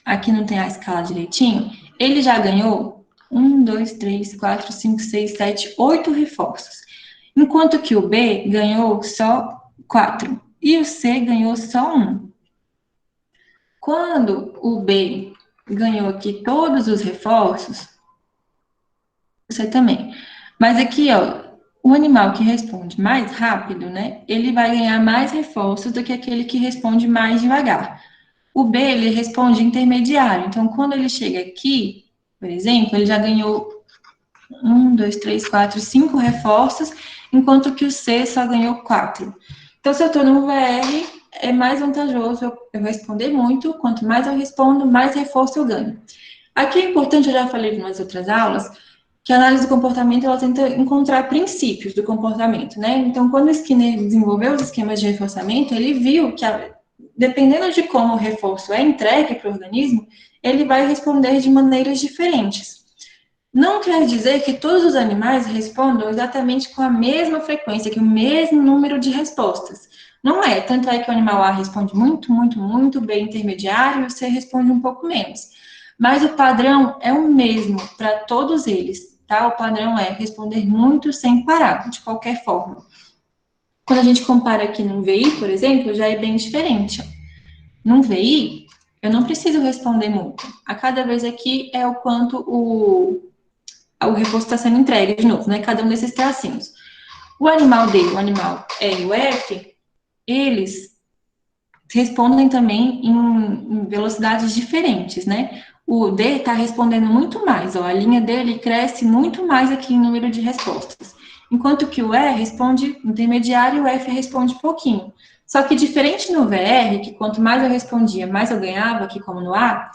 aqui não tem a escala direitinho, ele já ganhou 1, 2, 3, 4, 5, 6, 7, 8 reforços. Enquanto que o B ganhou só 4 e o C ganhou só 1. Quando o B ganhou aqui todos os reforços, você também. Mas aqui, ó, o animal que responde mais rápido, né, ele vai ganhar mais reforços do que aquele que responde mais devagar. O B, ele responde intermediário. Então, quando ele chega aqui, por exemplo, ele já ganhou 1, 2, 3, 4, 5 reforços, enquanto que o C só ganhou 4. Então, se eu estou no VR, é mais vantajoso eu responder muito. Quanto mais eu respondo, mais reforço eu ganho. Aqui é importante, eu já falei em umas outras aulas, que a análise do comportamento, ela tenta encontrar princípios do comportamento, né? Então, quando o Skinner desenvolveu os esquemas de reforçamento, ele viu que, dependendo de como o reforço é entregue para o organismo, ele vai responder de maneiras diferentes. Não quer dizer que todos os animais respondam exatamente com a mesma frequência, que o mesmo número de respostas. Não é, tanto é que o animal A responde muito, muito, muito, B intermediário, e o C responde um pouco menos. Mas o padrão é o mesmo para todos eles, tá? O padrão é responder muito sem parar, de qualquer forma. Quando a gente compara aqui num VI, por exemplo, já é bem diferente. Num VI, eu não preciso responder muito. A cada vez aqui é o quanto o reforço está sendo entregue de novo, né? Cada um desses tracinhos. O animal D, o animal E e o F, eles respondem também em velocidades diferentes, né? O D está respondendo muito mais, ó, a linha dele cresce muito mais aqui em número de respostas. Enquanto que o E responde intermediário e o F responde pouquinho. Só que diferente no VR, que quanto mais eu respondia, mais eu ganhava, aqui como no A,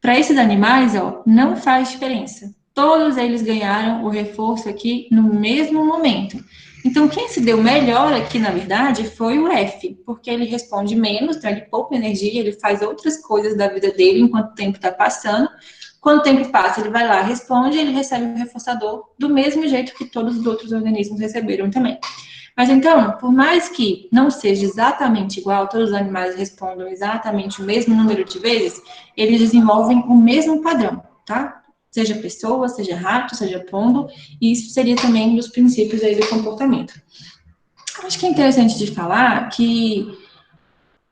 para esses animais, ó, não faz diferença. Todos eles ganharam o reforço aqui no mesmo momento. Então, quem se deu melhor aqui, na verdade, foi o F, porque ele responde menos, então ele poupa energia, ele faz outras coisas da vida dele enquanto o tempo está passando. Quando o tempo passa, ele vai lá, responde, ele recebe o reforçador do mesmo jeito que todos os outros organismos receberam também. Mas então, por mais que não seja exatamente igual, todos os animais respondam exatamente o mesmo número de vezes, eles desenvolvem o mesmo padrão, tá? Seja pessoa, seja rato, seja pombo, e isso seria também um dos princípios aí do comportamento. Acho que é interessante de falar que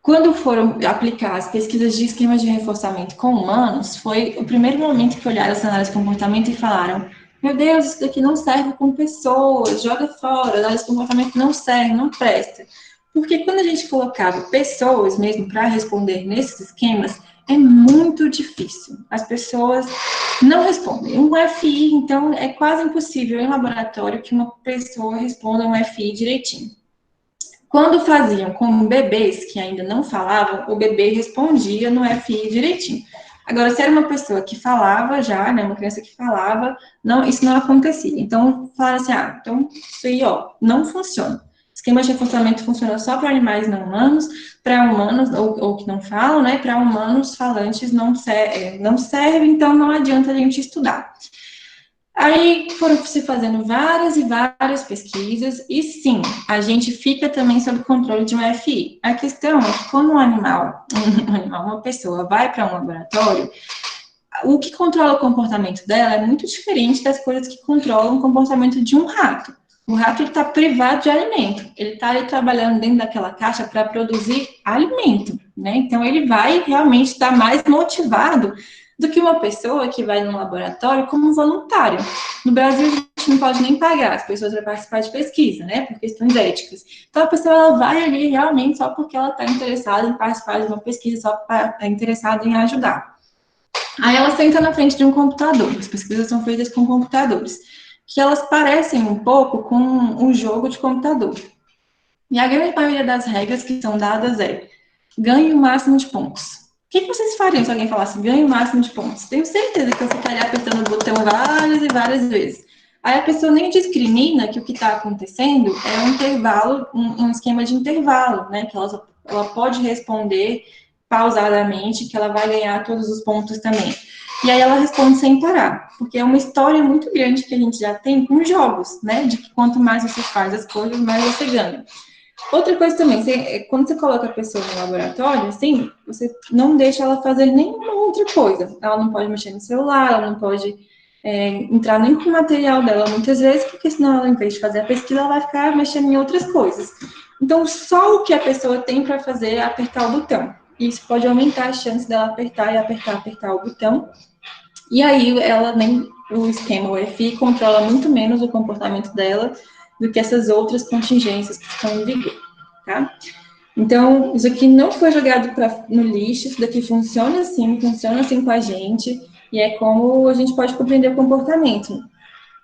quando foram aplicar as pesquisas de esquemas de reforçamento com humanos, foi o primeiro momento que olharam essa análise de comportamento e falaram: meu Deus, isso daqui não serve com pessoas, joga fora, análise de comportamento não serve, não presta. Porque quando a gente colocava pessoas mesmo para responder nesses esquemas, é muito difícil. As pessoas não respondem. Um FI, então, é quase impossível em laboratório que uma pessoa responda um FI direitinho. Quando faziam com bebês que ainda não falavam, o bebê respondia no FI direitinho. Agora, se era uma pessoa que falava já, né, uma criança que falava, não, isso não acontecia. Então, falaram assim, então, isso aí, ó, não funciona. Esquema de reforçamento funciona só para animais não humanos, para humanos, ou que não falam, né, para humanos falantes não serve, então não adianta a gente estudar. Aí foram se fazendo várias e várias pesquisas, e sim, a gente fica também sob controle de um FI. A questão é que quando uma pessoa vai para um laboratório, o que controla o comportamento dela é muito diferente das coisas que controlam o comportamento de um rato. O rato está privado de alimento. Ele está ali trabalhando dentro daquela caixa para produzir alimento, né? Então, ele vai realmente estar mais motivado do que uma pessoa que vai no laboratório como voluntário. No Brasil, a gente não pode nem pagar as pessoas para participar de pesquisa, né? Por questões éticas. Então, a pessoa ela vai ali realmente só porque ela está interessada em participar de uma pesquisa, só está interessada em ajudar. Aí ela senta na frente de um computador. As pesquisas são feitas com computadores, que elas parecem um pouco com um jogo de computador. E a grande maioria das regras que são dadas é ganhe o máximo de pontos. O que vocês fariam se alguém falasse ganhe o máximo de pontos? Tenho certeza que eu ficaria apertando o botão várias e várias vezes. Aí a pessoa nem discrimina que o que está acontecendo é um intervalo, um esquema de intervalo, né? Que ela pode responder pausadamente, que ela vai ganhar todos os pontos também. E aí ela responde sem parar, porque é uma história muito grande que a gente já tem com jogos, né? De que quanto mais você faz as coisas, mais você ganha. Outra coisa também, quando você coloca a pessoa no laboratório, assim, você não deixa ela fazer nenhuma outra coisa. Ela não pode mexer no celular, ela não pode entrar nem com o material dela muitas vezes, porque senão ela, em vez de fazer a pesquisa, ela vai ficar mexendo em outras coisas. Então, só o que a pessoa tem para fazer é apertar o botão. Isso pode aumentar a chance dela apertar e apertar o botão. E aí, o esquema, o EFI, controla muito menos o comportamento dela do que essas outras contingências que estão em vigor, tá? Então, isso aqui não foi jogado no lixo, isso daqui funciona assim com a gente, e é como a gente pode compreender o comportamento.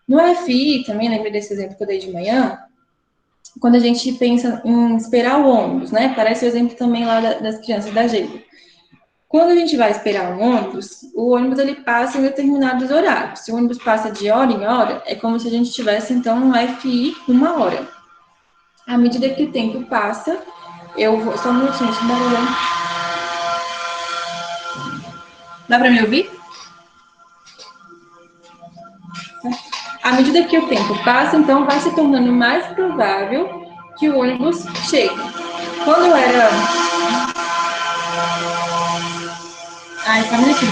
No EFI, também, lembrei desse exemplo que eu dei de manhã, quando a gente pensa em esperar o ônibus, né? Parece o exemplo também lá das crianças da Geiba. Quando a gente vai esperar o ônibus ele passa em determinados horários. Se o ônibus passa de hora em hora, é como se a gente tivesse, então, um FI 1 hora. À medida que o tempo passa, eu vou... Só um minutinho, deixa eu dar uma... Dá para me ouvir? À medida que o tempo passa, então, vai se tornando mais provável que o ônibus chegue. Quando eu era... Só um minutinho.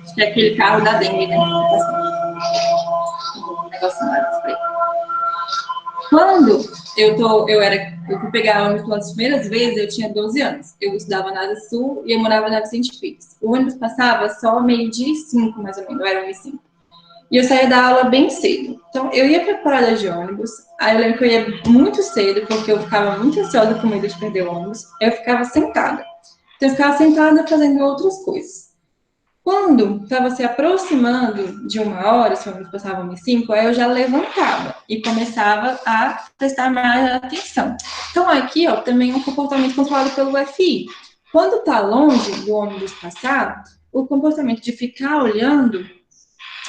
Acho que é aquele carro da dengue, né? Quando eu fui pegar ônibus pelas primeiras vezes, eu tinha 12 anos. Eu estudava na Asa Sul e eu morava na Vicente Pires. O ônibus passava só 12h05, mais ou menos, não era 1h05. E eu saía da aula bem cedo. Então, eu ia para a parada de ônibus, aí eu lembro que eu ia muito cedo, porque eu ficava muito ansiosa com medo de perder o ônibus. Eu ficava sentada. Então, eu ficava sentada fazendo outras coisas. Quando estava se aproximando de 1 hora, se o ônibus passava 1h05, aí eu já levantava e começava a prestar mais atenção. Então, aqui, ó, também é um comportamento controlado pelo FI. Quando está longe do ônibus passar, o comportamento de ficar olhando,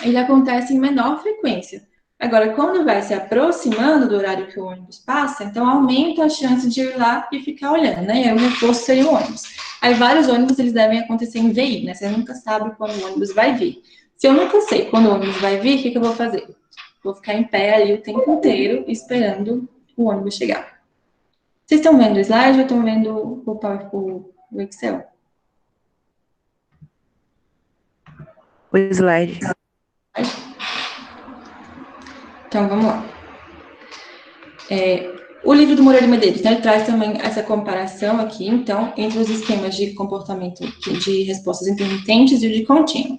ele acontece em menor frequência. Agora, quando vai se aproximando do horário que o ônibus passa, então aumenta a chance de ir lá e ficar olhando, né? E aí o reforço seria o ônibus. Aí vários ônibus, eles devem acontecer em VI, né? Você nunca sabe quando o ônibus vai vir. Se eu nunca sei quando o ônibus vai vir, o que eu vou fazer? Vou ficar em pé ali o tempo inteiro, esperando o ônibus chegar. Vocês estão vendo o slide ou estão vendo o Excel? O slide. Então, vamos lá. O livro do Moreira de Medeiros, né, traz também essa comparação aqui, então, entre os esquemas de comportamento de respostas intermitentes e o de contínuo.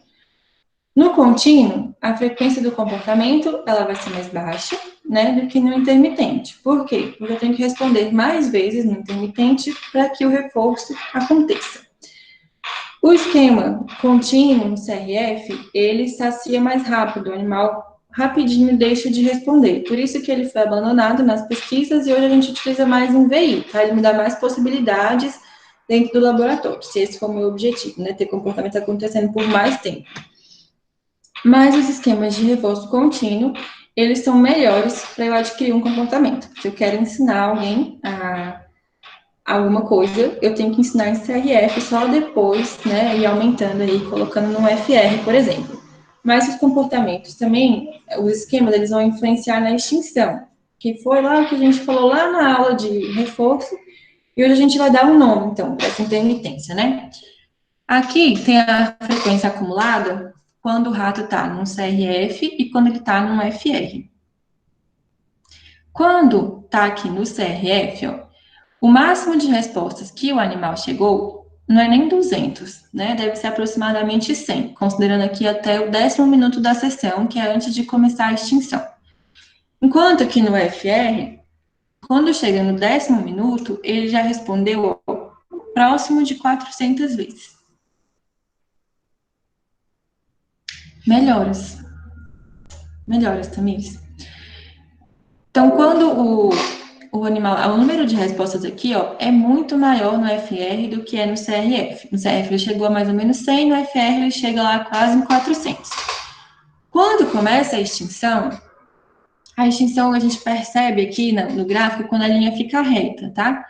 No contínuo, a frequência do comportamento, ela vai ser mais baixa, né, do que no intermitente. Por quê? Porque eu tenho que responder mais vezes no intermitente para que o reforço aconteça. O esquema contínuo no CRF, ele sacia mais rápido, o animal rapidinho deixa de responder. Por isso que ele foi abandonado nas pesquisas e hoje a gente utiliza mais em VI, tá? Ele me dá mais possibilidades dentro do laboratório, se esse for o meu objetivo, né? Ter comportamento acontecendo por mais tempo. Mas os esquemas de reforço contínuo, eles são melhores para eu adquirir um comportamento. Se eu quero ensinar alguém a alguma coisa, eu tenho que ensinar em CRF só depois, né? E aumentando aí, colocando no FR, por exemplo. Mas os comportamentos também, os esquemas, eles vão influenciar na extinção, que foi lá o que a gente falou lá na aula de reforço, e hoje a gente vai dar um nome, então, para essa intermitência, né? Aqui tem a frequência acumulada, quando o rato está num CRF e quando ele está num FR. Quando está aqui no CRF, ó, o máximo de respostas que o animal chegou não é nem 200, né? Deve ser aproximadamente 100, considerando aqui até o 10º minuto da sessão, que é antes de começar a extinção. Enquanto que no FR, quando chega no 10º minuto, ele já respondeu ó, próximo de 400 vezes. Melhoras. Melhoras, Tamires. Então, quando o animal, o número de respostas aqui, ó, é muito maior no FR do que é no CRF. No CRF ele chegou a mais ou menos 100, no FR ele chega lá quase em 400. Quando começa a extinção a gente percebe aqui no gráfico quando a linha fica reta, tá?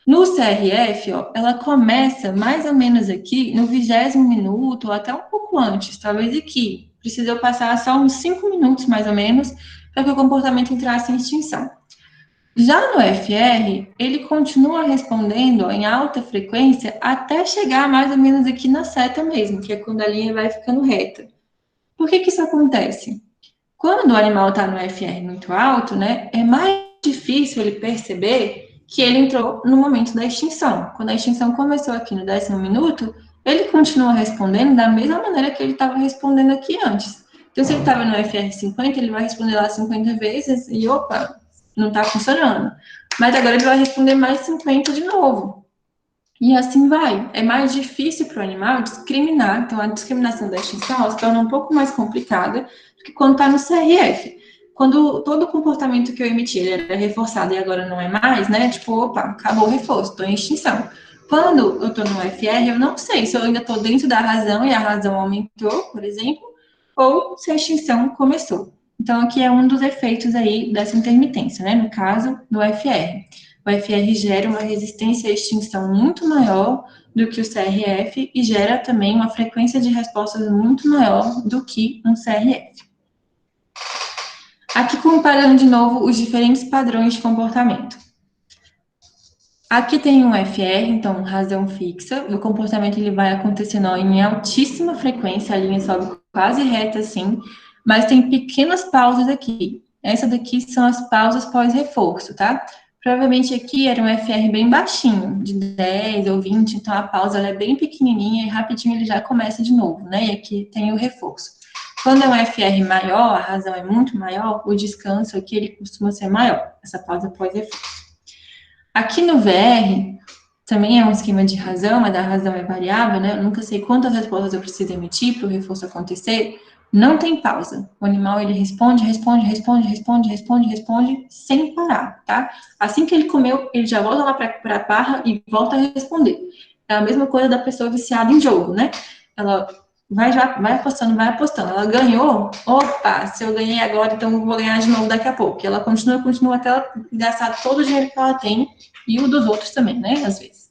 No CRF, ó, ela começa mais ou menos aqui no 20º minuto, ou até um pouco antes, talvez aqui. Precisou passar só uns 5 minutos, mais ou menos, para que o comportamento entrasse em extinção. Já no FR, ele continua respondendo ó, em alta frequência até chegar mais ou menos aqui na seta mesmo, que é quando a linha vai ficando reta. Por que isso acontece? Quando o animal está no FR muito alto, né, é mais difícil ele perceber que ele entrou no momento da extinção. Quando a extinção começou aqui no 10º minuto, ele continua respondendo da mesma maneira que ele estava respondendo aqui antes. Então, se ele estava no FR 50, ele vai responder lá 50 vezes e, opa, não está funcionando. Mas agora ele vai responder mais 50 de novo. E assim vai. É mais difícil para o animal discriminar. Então, a discriminação da extinção se torna um pouco mais complicada do que quando está no CRF. Quando todo o comportamento que eu emiti ele era reforçado e agora não é mais, né? Tipo, opa, acabou o reforço, estou em extinção. Quando eu estou no FR, eu não sei se eu ainda estou dentro da razão e a razão aumentou, por exemplo, ou se a extinção começou. Então, aqui é um dos efeitos aí dessa intermitência, né? No caso, do FR. O FR gera uma resistência à extinção muito maior do que o CRF e gera também uma frequência de respostas muito maior do que um CRF. Aqui comparando de novo os diferentes padrões de comportamento. Aqui tem um FR, então razão fixa, o comportamento ele vai acontecendo ó, em altíssima frequência, a linha sobe quase reta assim, mas tem pequenas pausas aqui. Essa daqui são as pausas pós-reforço, tá? Provavelmente aqui era um FR bem baixinho, de 10 ou 20, então a pausa ela é bem pequenininha e rapidinho ele já começa de novo, né? E aqui tem o reforço. Quando é um FR maior, a razão é muito maior, o descanso aqui ele costuma ser maior, essa pausa pós-reforço. Aqui no VR, também é um esquema de razão, mas a razão é variável, né? Eu nunca sei quantas respostas eu preciso emitir para o reforço acontecer. Não tem pausa. O animal, ele responde sem parar, tá? Assim que ele comeu, ele já volta lá para a barra e volta a responder. É a mesma coisa da pessoa viciada em jogo, né? Ela vai apostando. Ela ganhou, opa, se eu ganhei agora, então eu vou ganhar de novo daqui a pouco. E ela continua até ela gastar todo o dinheiro que ela tem e o dos outros também, né, às vezes.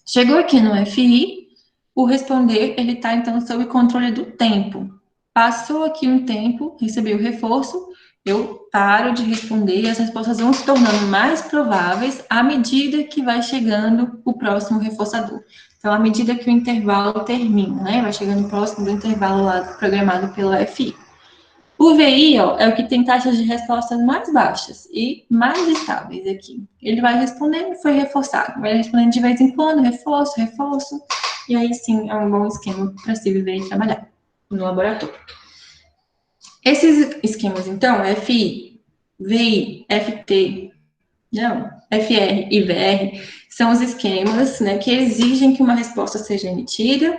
Chegou aqui no FI, o responder, ele está, então, sob controle do tempo. Passou aqui um tempo, recebi o reforço, eu paro de responder e as respostas vão se tornando mais prováveis à medida que vai chegando o próximo reforçador. Então, à medida que o intervalo termina, né? Vai chegando próximo do intervalo lá programado pelo FI. O VI, ó, é o que tem taxas de respostas mais baixas e mais estáveis aqui. Ele vai respondendo, foi reforçado. Vai respondendo de vez em quando, reforço. E aí, sim, é um bom esquema para se viver e trabalhar no laboratório. Esses esquemas, então, FI, VI, FT, FR e VR, são os esquemas, né, que exigem que uma resposta seja emitida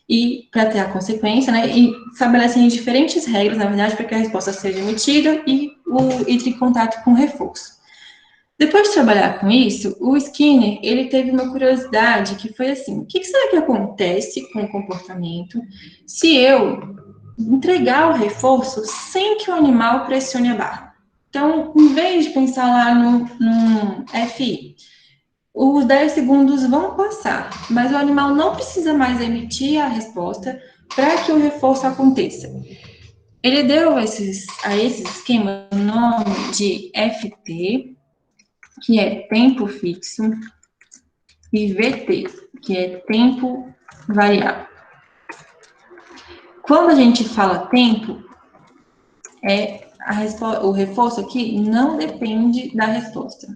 e para ter a consequência, né, e estabelecem diferentes regras, na verdade, para que a resposta seja emitida e entre em contato com o reforço. Depois de trabalhar com isso, o Skinner, ele teve uma curiosidade que foi assim, o que será que acontece com o comportamento se eu entregar o reforço sem que o animal pressione a barra? Então, em vez de pensar lá no FI, os 10 segundos vão passar, mas o animal não precisa mais emitir a resposta para que o reforço aconteça. Ele deu a esses esquemas o nome de FT, que é tempo fixo, e VT, que é tempo variável. Quando a gente fala tempo, o reforço aqui não depende da resposta.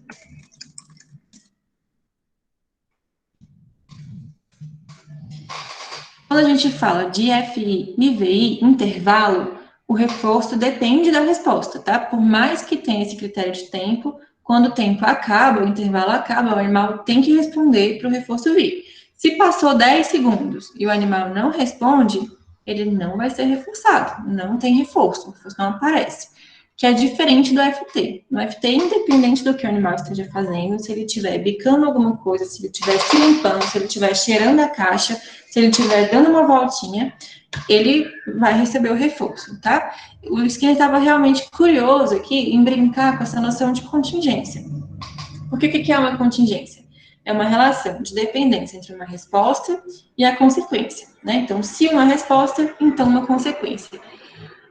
Quando a gente fala de FI e VI, intervalo, o reforço depende da resposta, tá? Por mais que tenha esse critério de tempo, quando o tempo acaba, o intervalo acaba, o animal tem que responder para o reforço vir. Se passou 10 segundos e o animal não responde, ele não vai ser reforçado, não tem reforço, o reforço não aparece. Que é diferente do FT. No FT, independente do que o animal esteja fazendo, se ele estiver bicando alguma coisa, se ele estiver se limpando, se ele estiver cheirando a caixa, se ele estiver dando uma voltinha, ele vai receber o reforço, tá? O Skinner estava realmente curioso aqui em brincar com essa noção de contingência. Porque o que é uma contingência? É uma relação de dependência entre uma resposta e a consequência, né? Então, se uma resposta, então uma consequência.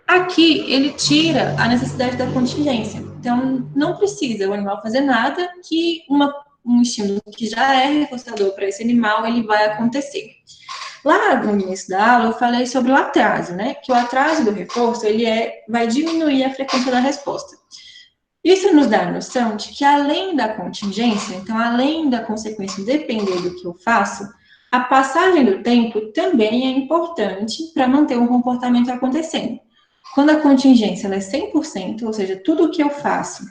Aqui, ele tira a necessidade da contingência. Então, não precisa o animal fazer nada que um estímulo que já é reforçador para esse animal, ele vai acontecer. Lá no início da aula, eu falei sobre o atraso, né? Que o atraso do reforço, vai diminuir a frequência da resposta. Isso nos dá a noção de que, além da contingência, então, além da consequência depender do que eu faço, a passagem do tempo também é importante para manter um comportamento acontecendo. Quando a contingência ela é 100%, ou seja, tudo o que eu faço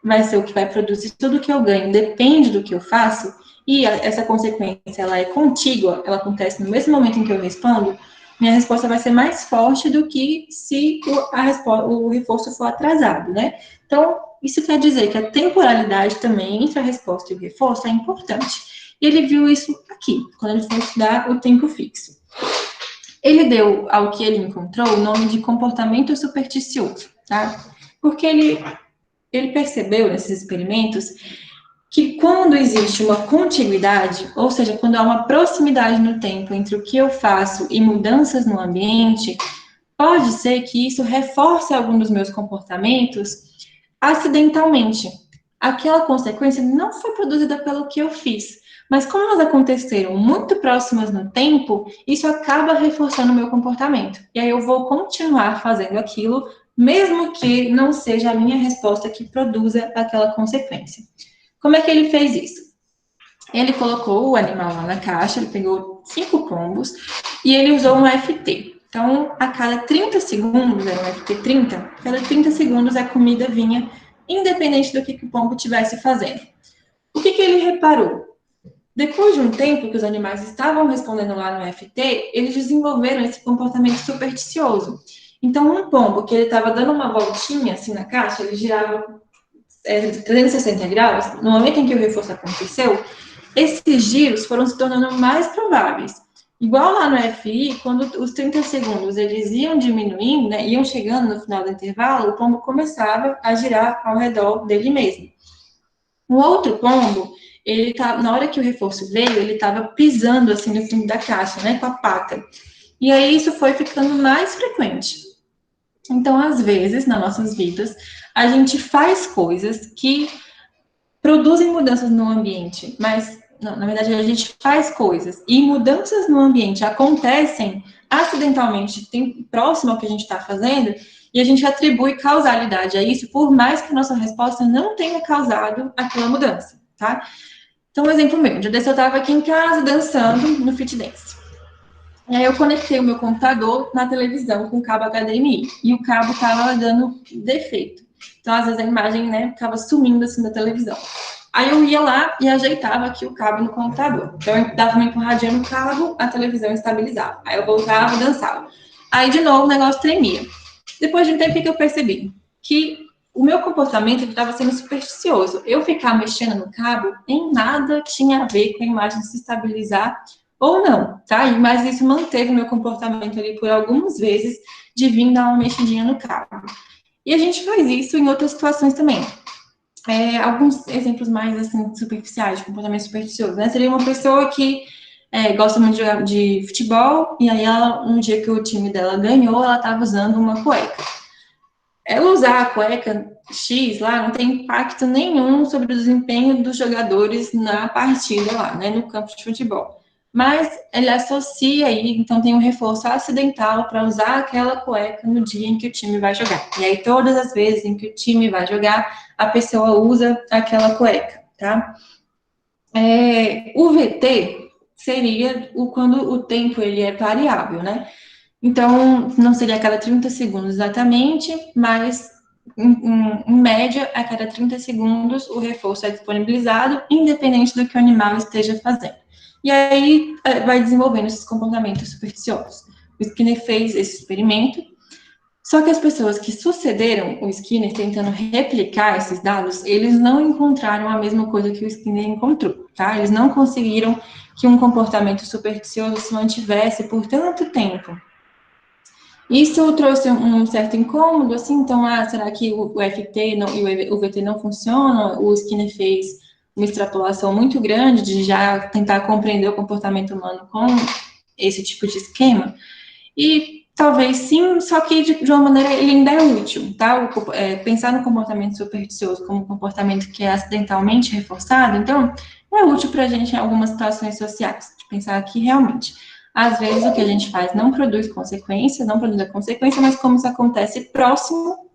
vai ser o que vai produzir, tudo o que eu ganho depende do que eu faço, e essa consequência ela é contígua, ela acontece no mesmo momento em que eu respondo, minha resposta vai ser mais forte do que se o reforço for atrasado, né? Então, isso quer dizer que a temporalidade também entre a resposta e o reforço é importante. E ele viu isso aqui, quando ele foi estudar o tempo fixo. Ele deu ao que ele encontrou o nome de comportamento supersticioso, tá? Porque ele percebeu nesses experimentos que quando existe uma contiguidade, ou seja, quando há uma proximidade no tempo entre o que eu faço e mudanças no ambiente, pode ser que isso reforce algum dos meus comportamentos acidentalmente. Aquela consequência não foi produzida pelo que eu fiz, mas como elas aconteceram muito próximas no tempo, isso acaba reforçando o meu comportamento. E aí eu vou continuar fazendo aquilo, mesmo que não seja a minha resposta que produza aquela consequência. Como é que ele fez isso? Ele colocou o animal lá na caixa, ele pegou 5 pombos e ele usou um FT. Então, a cada 30 segundos, era um FT 30, a cada 30 segundos a comida vinha, independente do que o pombo estivesse fazendo. O que ele reparou? Depois de um tempo que os animais estavam respondendo lá no FT, eles desenvolveram esse comportamento supersticioso. Então, um pombo que ele estava dando uma voltinha assim na caixa, ele girava 360 graus, no momento em que o reforço aconteceu, esses giros foram se tornando mais prováveis. Igual lá no FI, quando os 30 segundos eles iam diminuindo, né, iam chegando no final do intervalo, o pombo começava a girar ao redor dele mesmo. Um outro pombo, na hora que o reforço veio, ele estava pisando assim no fundo da caixa, né, com a pata. E aí isso foi ficando mais frequente. Então, às vezes, nas nossas vidas, a gente faz coisas que produzem mudanças no ambiente, mas, não, na verdade, a gente faz coisas e mudanças no ambiente acontecem acidentalmente, próximo ao que a gente está fazendo, e a gente atribui causalidade a isso, por mais que a nossa resposta não tenha causado aquela mudança, tá? Então, um exemplo meu, um dia desse eu estava aqui em casa dançando no Fit Dance. E aí eu conectei o meu computador na televisão com o cabo HDMI. E o cabo estava dando defeito. Então, às vezes, a imagem, né, ficava sumindo assim da televisão. Aí eu ia lá e ajeitava aqui o cabo no computador. Então, eu dava uma empurradinha no cabo, a televisão estabilizava. Aí eu voltava, dançava. Aí, de novo, o negócio tremia. Depois de um tempo que eu percebi que o meu comportamento estava sendo supersticioso. Eu ficar mexendo no cabo, em nada tinha a ver com a imagem se estabilizar ou não, tá? Mas isso manteve o meu comportamento ali por algumas vezes de vir dar uma mexidinha no cabo. E a gente faz isso em outras situações também. Alguns exemplos mais, assim, superficiais de comportamento supersticioso, né? Seria uma pessoa que gosta muito de jogar de futebol, e aí um dia que o time dela ganhou, ela estava usando uma cueca. Ela usar a cueca X lá não tem impacto nenhum sobre o desempenho dos jogadores na partida lá, né? No campo de futebol. mas ele associa aí, então tem um reforço acidental para usar aquela cueca no dia em que o time vai jogar. E aí, todas as vezes em que o time vai jogar, a pessoa usa aquela cueca, tá? O VT seria quando o tempo ele é variável, né? Então, não seria a cada 30 segundos exatamente, mas em média, a cada 30 segundos o reforço é disponibilizado, independente do que o animal esteja fazendo. E aí vai desenvolvendo esses comportamentos supersticiosos. O Skinner fez esse experimento, só que as pessoas que sucederam o Skinner tentando replicar esses dados, eles não encontraram a mesma coisa que o Skinner encontrou, tá? Eles não conseguiram que um comportamento supersticioso se mantivesse por tanto tempo. Isso trouxe um certo incômodo, assim, então, será que o FT não, e o VT não funcionam? O Skinner fez uma extrapolação muito grande de já tentar compreender o comportamento humano com esse tipo de esquema. E talvez sim, só que de uma maneira ele ainda é útil, tá? Pensar no comportamento supersticioso como um comportamento que é acidentalmente reforçado, então, é útil para a gente em algumas situações sociais, de pensar que realmente, às vezes o que a gente faz não produz consequência, não produz a consequência, mas como isso acontece próximo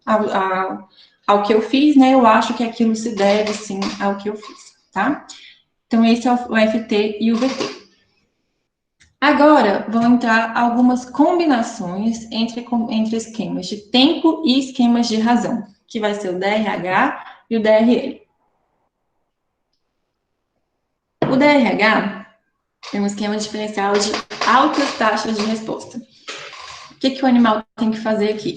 ao que eu fiz, né? Eu acho que aquilo se deve, sim, ao que eu fiz, tá? Então, esse é o FT e o VT. Agora, vão entrar algumas combinações entre esquemas de tempo e esquemas de razão, que vai ser o DRH e o DRL. O DRH é um esquema diferencial de altas taxas de resposta. O que o animal tem que fazer aqui?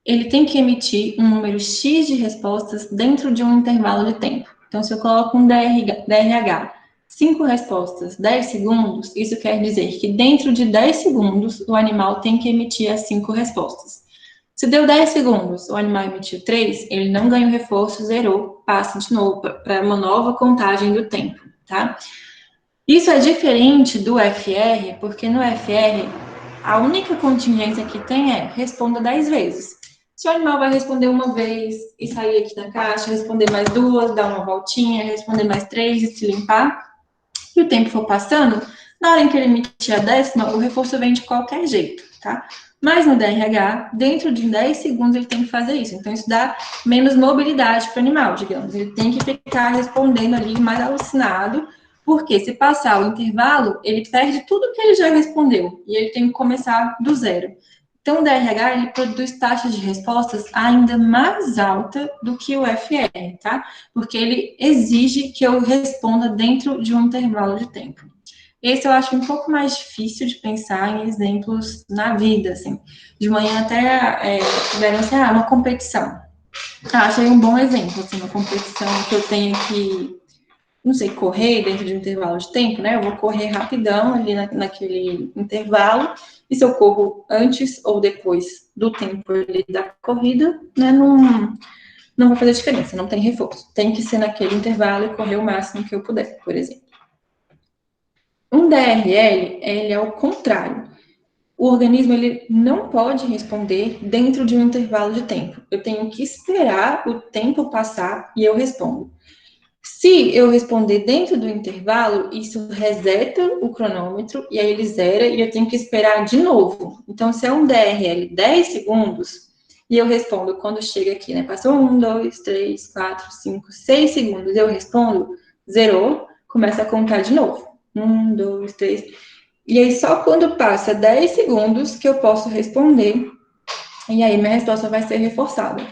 Ele tem que emitir um número X de respostas dentro de um intervalo de tempo. Então, se eu coloco um DRH, 5 respostas, 10 segundos, isso quer dizer que dentro de 10 segundos, o animal tem que emitir as 5 respostas. Se deu 10 segundos, o animal emitiu 3, ele não ganha o reforço, zerou, passa de novo para uma nova contagem do tempo, tá? Isso é diferente do FR, porque no FR, a única contingência que tem é responda 10 vezes. Se o animal vai responder uma vez e sair aqui da caixa, responder mais 2, dar uma voltinha, responder mais 3 e se limpar, e o tempo for passando, na hora em que ele emitir a 10ª, o reforço vem de qualquer jeito, tá? Mas no DRH, dentro de 10 segundos ele tem que fazer isso. Então, isso dá menos mobilidade para o animal, digamos. Ele tem que ficar respondendo ali mais alucinado, porque se passar o intervalo, ele perde tudo que ele já respondeu. E ele tem que começar do zero. Então, o DRH, ele produz taxas de respostas ainda mais alta do que o FR, tá? Porque ele exige que eu responda dentro de um intervalo de tempo. Esse eu acho um pouco mais difícil de pensar em exemplos na vida, assim. De manhã até tiveram assim, uma competição. Achei um bom exemplo, assim, uma competição que eu tenho que, não sei, correr dentro de um intervalo de tempo, né? Eu vou correr rapidão ali naquele intervalo, e se eu corro antes ou depois do tempo ali da corrida, né, não vai fazer diferença, não tem reforço. Tem que ser naquele intervalo e correr o máximo que eu puder, por exemplo. Um DRL, ele é o contrário. O organismo ele não pode responder dentro de um intervalo de tempo. Eu tenho que esperar o tempo passar e eu respondo. Se eu responder dentro do intervalo, isso reseta o cronômetro e aí ele zera e eu tenho que esperar de novo. Então, se é um DRL 10 segundos e eu respondo quando chega aqui, né? Passou 1, 2, 3, 4, 5, 6 segundos, eu respondo, zerou, começa a contar de novo. 1, 2, 3. E aí, só quando passa 10 segundos que eu posso responder, e aí minha resposta vai ser reforçada.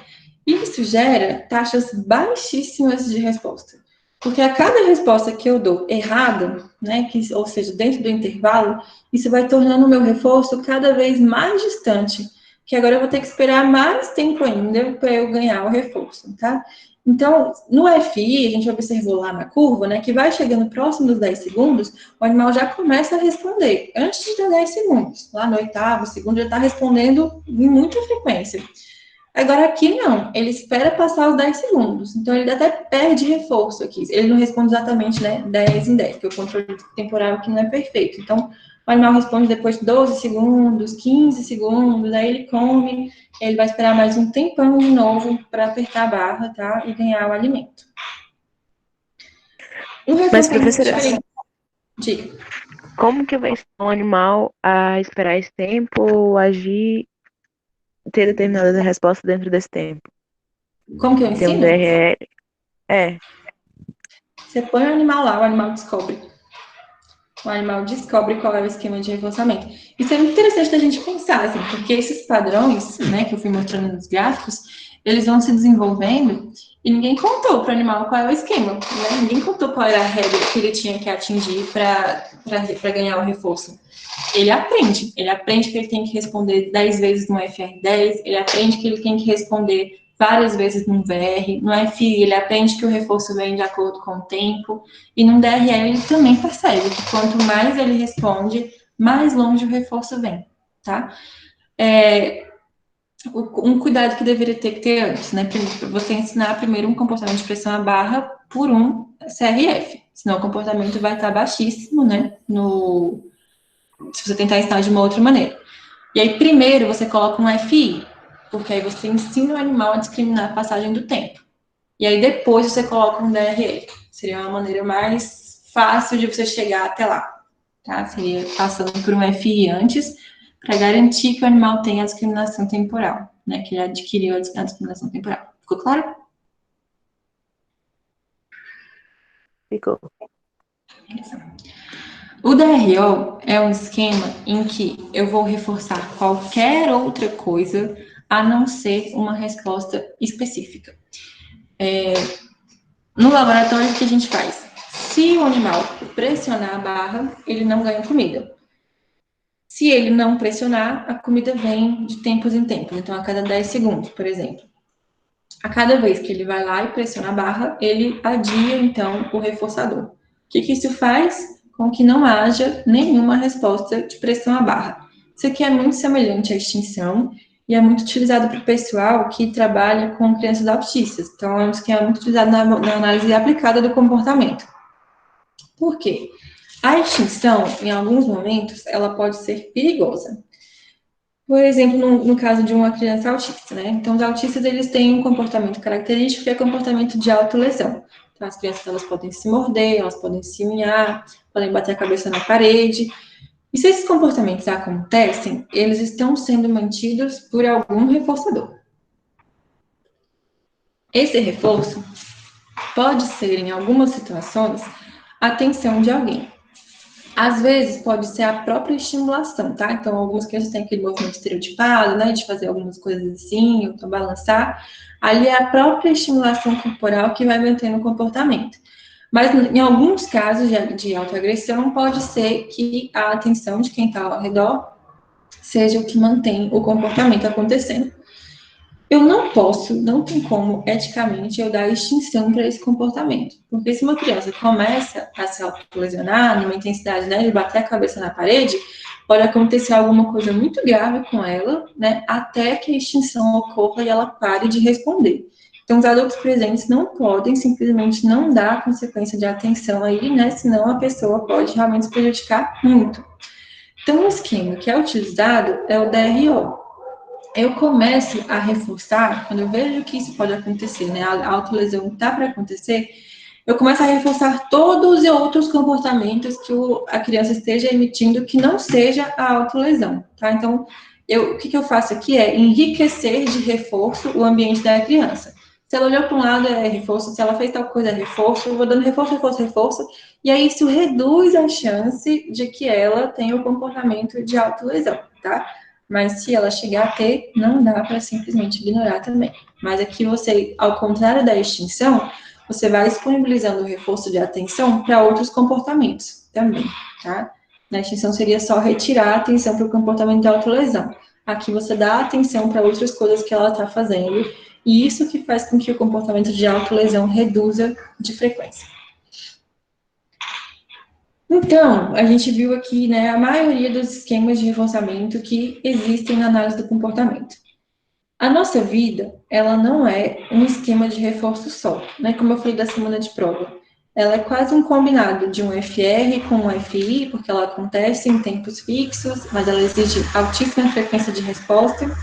Isso gera taxas baixíssimas de resposta. Porque a cada resposta que eu dou errada, né, ou seja, dentro do intervalo, isso vai tornando o meu reforço cada vez mais distante, que agora eu vou ter que esperar mais tempo ainda para eu ganhar o reforço, tá? Então, no FI, a gente observou lá na curva, né, que vai chegando próximo dos 10 segundos, o animal já começa a responder, antes de dar 10 segundos. Lá no 8º, segundo, já está respondendo em muita frequência. Agora aqui não, ele espera passar os 10 segundos, então ele até perde reforço aqui. Ele não responde exatamente, né, 10 em 10, porque o controle temporal aqui não é perfeito. Então, o animal responde depois de 12 segundos, 15 segundos, aí ele come, ele vai esperar mais um tempão de novo para apertar a barra, tá, e ganhar o alimento. Mas, professora, Diga. como que vai ensinar um animal a esperar esse tempo ou agir, ter determinada resposta dentro desse tempo? Como que eu Tem um ensino? DRL. É, Você põe o animal lá, o animal descobre. O animal descobre qual é o esquema de reforçamento. Isso é muito interessante da gente pensar, assim, porque esses padrões, né, que eu fui mostrando nos gráficos, eles vão se desenvolvendo e ninguém contou para o animal qual é o esquema, né? Ninguém contou qual era a regra que ele tinha que atingir para ganhar o reforço. Ele aprende que ele tem que responder 10 vezes no FR10, ele aprende que ele tem que responder várias vezes no VR, no FI ele aprende que o reforço vem de acordo com o tempo, e no DRL ele também percebe que quanto mais ele responde, mais longe o reforço vem, tá? Um cuidado que deveria ter que ter antes, né? Você ensinar primeiro um comportamento de pressão à barra por um CRF, senão o comportamento vai estar baixíssimo, né? Se você tentar ensinar de uma outra maneira. E aí, primeiro, você coloca um FI, porque aí você ensina o animal a discriminar a passagem do tempo. E aí, depois, você coloca um DRL. Seria uma maneira mais fácil de você chegar até lá, tá? Seria passando por um FI antes, para garantir que o animal tenha a discriminação temporal, né? Que ele adquiriu a discriminação temporal. Ficou claro? ficou. O DRO é um esquema em que eu vou reforçar qualquer outra coisa a não ser uma resposta específica. No laboratório, o que a gente faz? Se o animal pressionar a barra, ele não ganha comida. Se ele não pressionar, a comida vem de tempos em tempos. Então, a cada 10 segundos, por exemplo. A cada vez que ele vai lá e pressiona a barra, ele adia, então, o reforçador. O que isso faz? Com que não haja nenhuma resposta de pressão à barra. Isso aqui é muito semelhante à extinção e é muito utilizado para o pessoal que trabalha com crianças autistas. Então, é um esquema muito utilizado na análise aplicada do comportamento. Por quê? A extinção, em alguns momentos, ela pode ser perigosa. Por exemplo, no caso de uma criança autista, né? Então, os autistas, eles têm um comportamento característico que é comportamento de autolesão. Então, as crianças, elas podem se morder, elas podem se unhar, podem bater a cabeça na parede. E se esses comportamentos acontecem, eles estão sendo mantidos por algum reforçador. Esse reforço pode ser, em algumas situações, a atenção de alguém. Às vezes, pode ser a própria estimulação, tá? Então, algumas crianças têm aquele movimento estereotipado, né? De fazer algumas coisas assim, ou então balançar. Ali é a própria estimulação corporal que vai mantendo o comportamento. Mas, em alguns casos de autoagressão, pode ser que a atenção de quem está ao redor seja o que mantém o comportamento acontecendo. Eu não tem como, eticamente, eu dar extinção para esse comportamento. Porque se uma criança começa a se autolesionar numa intensidade, né, de bater a cabeça na parede, pode acontecer alguma coisa muito grave com ela, né, até que a extinção ocorra e ela pare de responder. Então, os adultos presentes não podem simplesmente não dar consequência de atenção aí, né, senão a pessoa pode realmente se prejudicar muito. Então, o esquema que é utilizado é o DRO. Eu começo a reforçar, quando eu vejo que isso pode acontecer, né, a autolesão está para acontecer, eu começo a reforçar todos os outros comportamentos que a criança esteja emitindo que não seja a autolesão, tá? Então, o que eu faço aqui é enriquecer de reforço o ambiente da criança. Se ela olhou para um lado, é reforço, se ela fez tal coisa, é reforço, eu vou dando reforço, reforço, reforço, e aí isso reduz a chance de que ela tenha o comportamento de autolesão, tá? Mas se ela chegar a ter, não dá para simplesmente ignorar também. Mas aqui você, ao contrário da extinção, você vai disponibilizando o reforço de atenção para outros comportamentos também, tá? Na extinção seria só retirar a atenção para o comportamento de autolesão. Aqui você dá atenção para outras coisas que ela está fazendo, e isso que faz com que o comportamento de autolesão reduza de frequência. Então, a gente viu aqui, né, a maioria dos esquemas de reforçamento que existem na análise do comportamento. A nossa vida, ela não é um esquema de reforço só, né, como eu falei da semana de prova. Ela é quase um combinado de um FR com um FI, porque ela acontece em tempos fixos, mas ela exige altíssima frequência de resposta.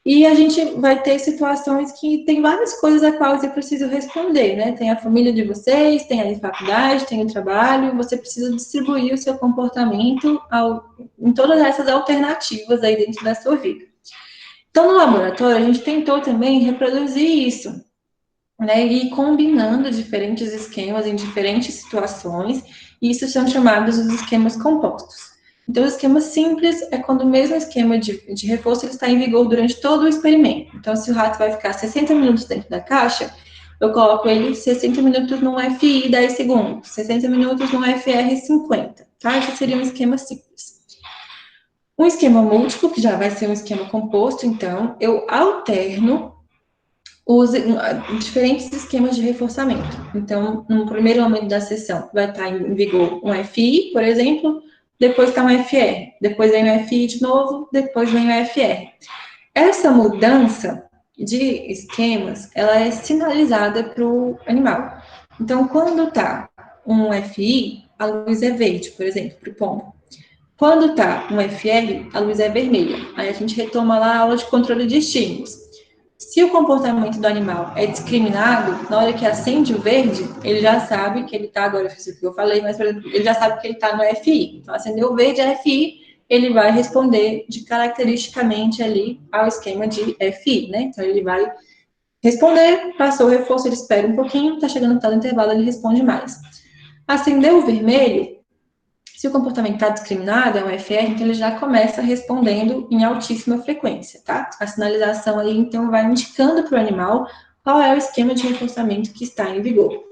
E a gente vai ter situações que tem várias coisas a quais eu preciso responder, né? Tem a família de vocês, tem a faculdade, tem o trabalho, você precisa distribuir o seu comportamento em todas essas alternativas aí dentro da sua vida. Então, no laboratório, a gente tentou também reproduzir isso, né? E ir combinando diferentes esquemas em diferentes situações, e isso são chamados os esquemas compostos. Então, o esquema simples é quando o mesmo esquema de reforço ele está em vigor durante todo o experimento. Então, se o rato vai ficar 60 minutos dentro da caixa, eu coloco ele 60 minutos num FI 10 segundos, 60 minutos num FR 50, tá? Esse seria um esquema simples. Um esquema múltiplo, que já vai ser um esquema composto, então, eu alterno os diferentes esquemas de reforçamento. Então, no primeiro momento da sessão, vai estar em vigor um FI, por exemplo, depois está um FR, depois vem o FI de novo, depois vem o FR. Essa mudança de esquemas, ela é sinalizada para o animal. Então, quando está um FI, a luz é verde, por exemplo, para o pombo. Quando está um FR, a luz é vermelha. Aí a gente retoma lá a aula de controle de estímulos. Se o comportamento do animal é discriminado, na hora que acende o verde, ele já sabe que ele está, agora eu fiz o que eu falei, mas, por exemplo, ele já sabe que ele está no FI. Então, acendeu o verde, é FI, ele vai responder caracteristicamente ali ao esquema de FI, né? Então, ele vai responder, passou o reforço, ele espera um pouquinho, está chegando no tal intervalo, ele responde mais. Acendeu o vermelho, se o comportamento está discriminado, é um FR, então ele já começa respondendo em altíssima frequência, tá? A sinalização aí, então, vai indicando para o animal qual é o esquema de reforçamento que está em vigor.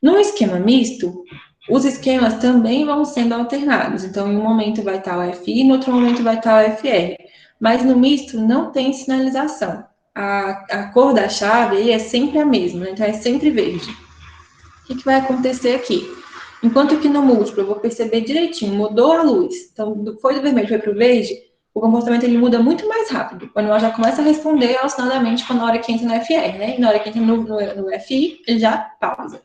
No esquema misto, os esquemas também vão sendo alternados. Então, em um momento vai estar o FI, no outro momento vai estar o FR. Mas no misto não tem sinalização. A cor da chave aí é sempre a mesma, né? Então é sempre verde. O que vai acontecer aqui? Enquanto que no múltiplo eu vou perceber direitinho, mudou a luz, então foi do vermelho, foi para o verde, o comportamento ele muda muito mais rápido. O animal já começa a responder alucinadamente quando na hora que entra no FR, né? E na hora que entra no FI, ele já pausa.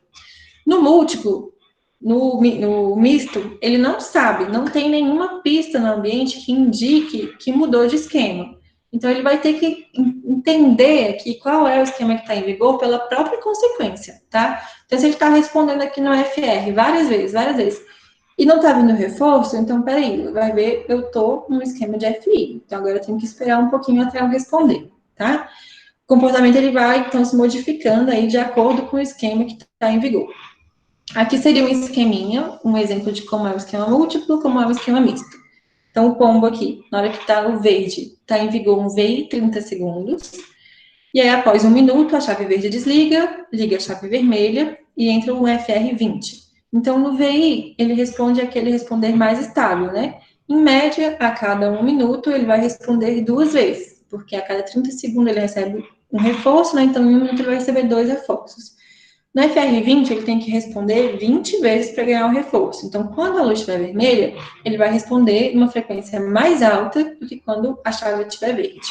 No múltiplo, no misto, ele não sabe, não tem nenhuma pista no ambiente que indique que mudou de esquema. Então, ele vai ter que entender aqui qual é o esquema que está em vigor pela própria consequência, tá? Então, se ele está respondendo aqui no FR várias vezes, e não está vindo reforço, então, peraí, vai ver, eu estou num esquema de FI. Então, agora eu tenho que esperar um pouquinho até eu responder, tá? O comportamento, ele vai, então, se modificando aí de acordo com o esquema que está em vigor. Aqui seria um esqueminha, um exemplo de como é o esquema múltiplo, como é o esquema misto. Então, o pombo aqui, na hora que está o verde, está em vigor um VI 30 segundos. E aí, após um minuto, a chave verde desliga, liga a chave vermelha e entra um FR 20. Então, no VI, ele responde aquele responder mais estável, né? Em média, a cada um minuto, ele vai responder 2 vezes, porque a cada 30 segundos ele recebe um reforço, né? Então, em um minuto ele vai receber 2 reforços. No FR20, ele tem que responder 20 vezes para ganhar o reforço. Então, quando a luz estiver vermelha, ele vai responder uma frequência mais alta do que quando a chave estiver verde.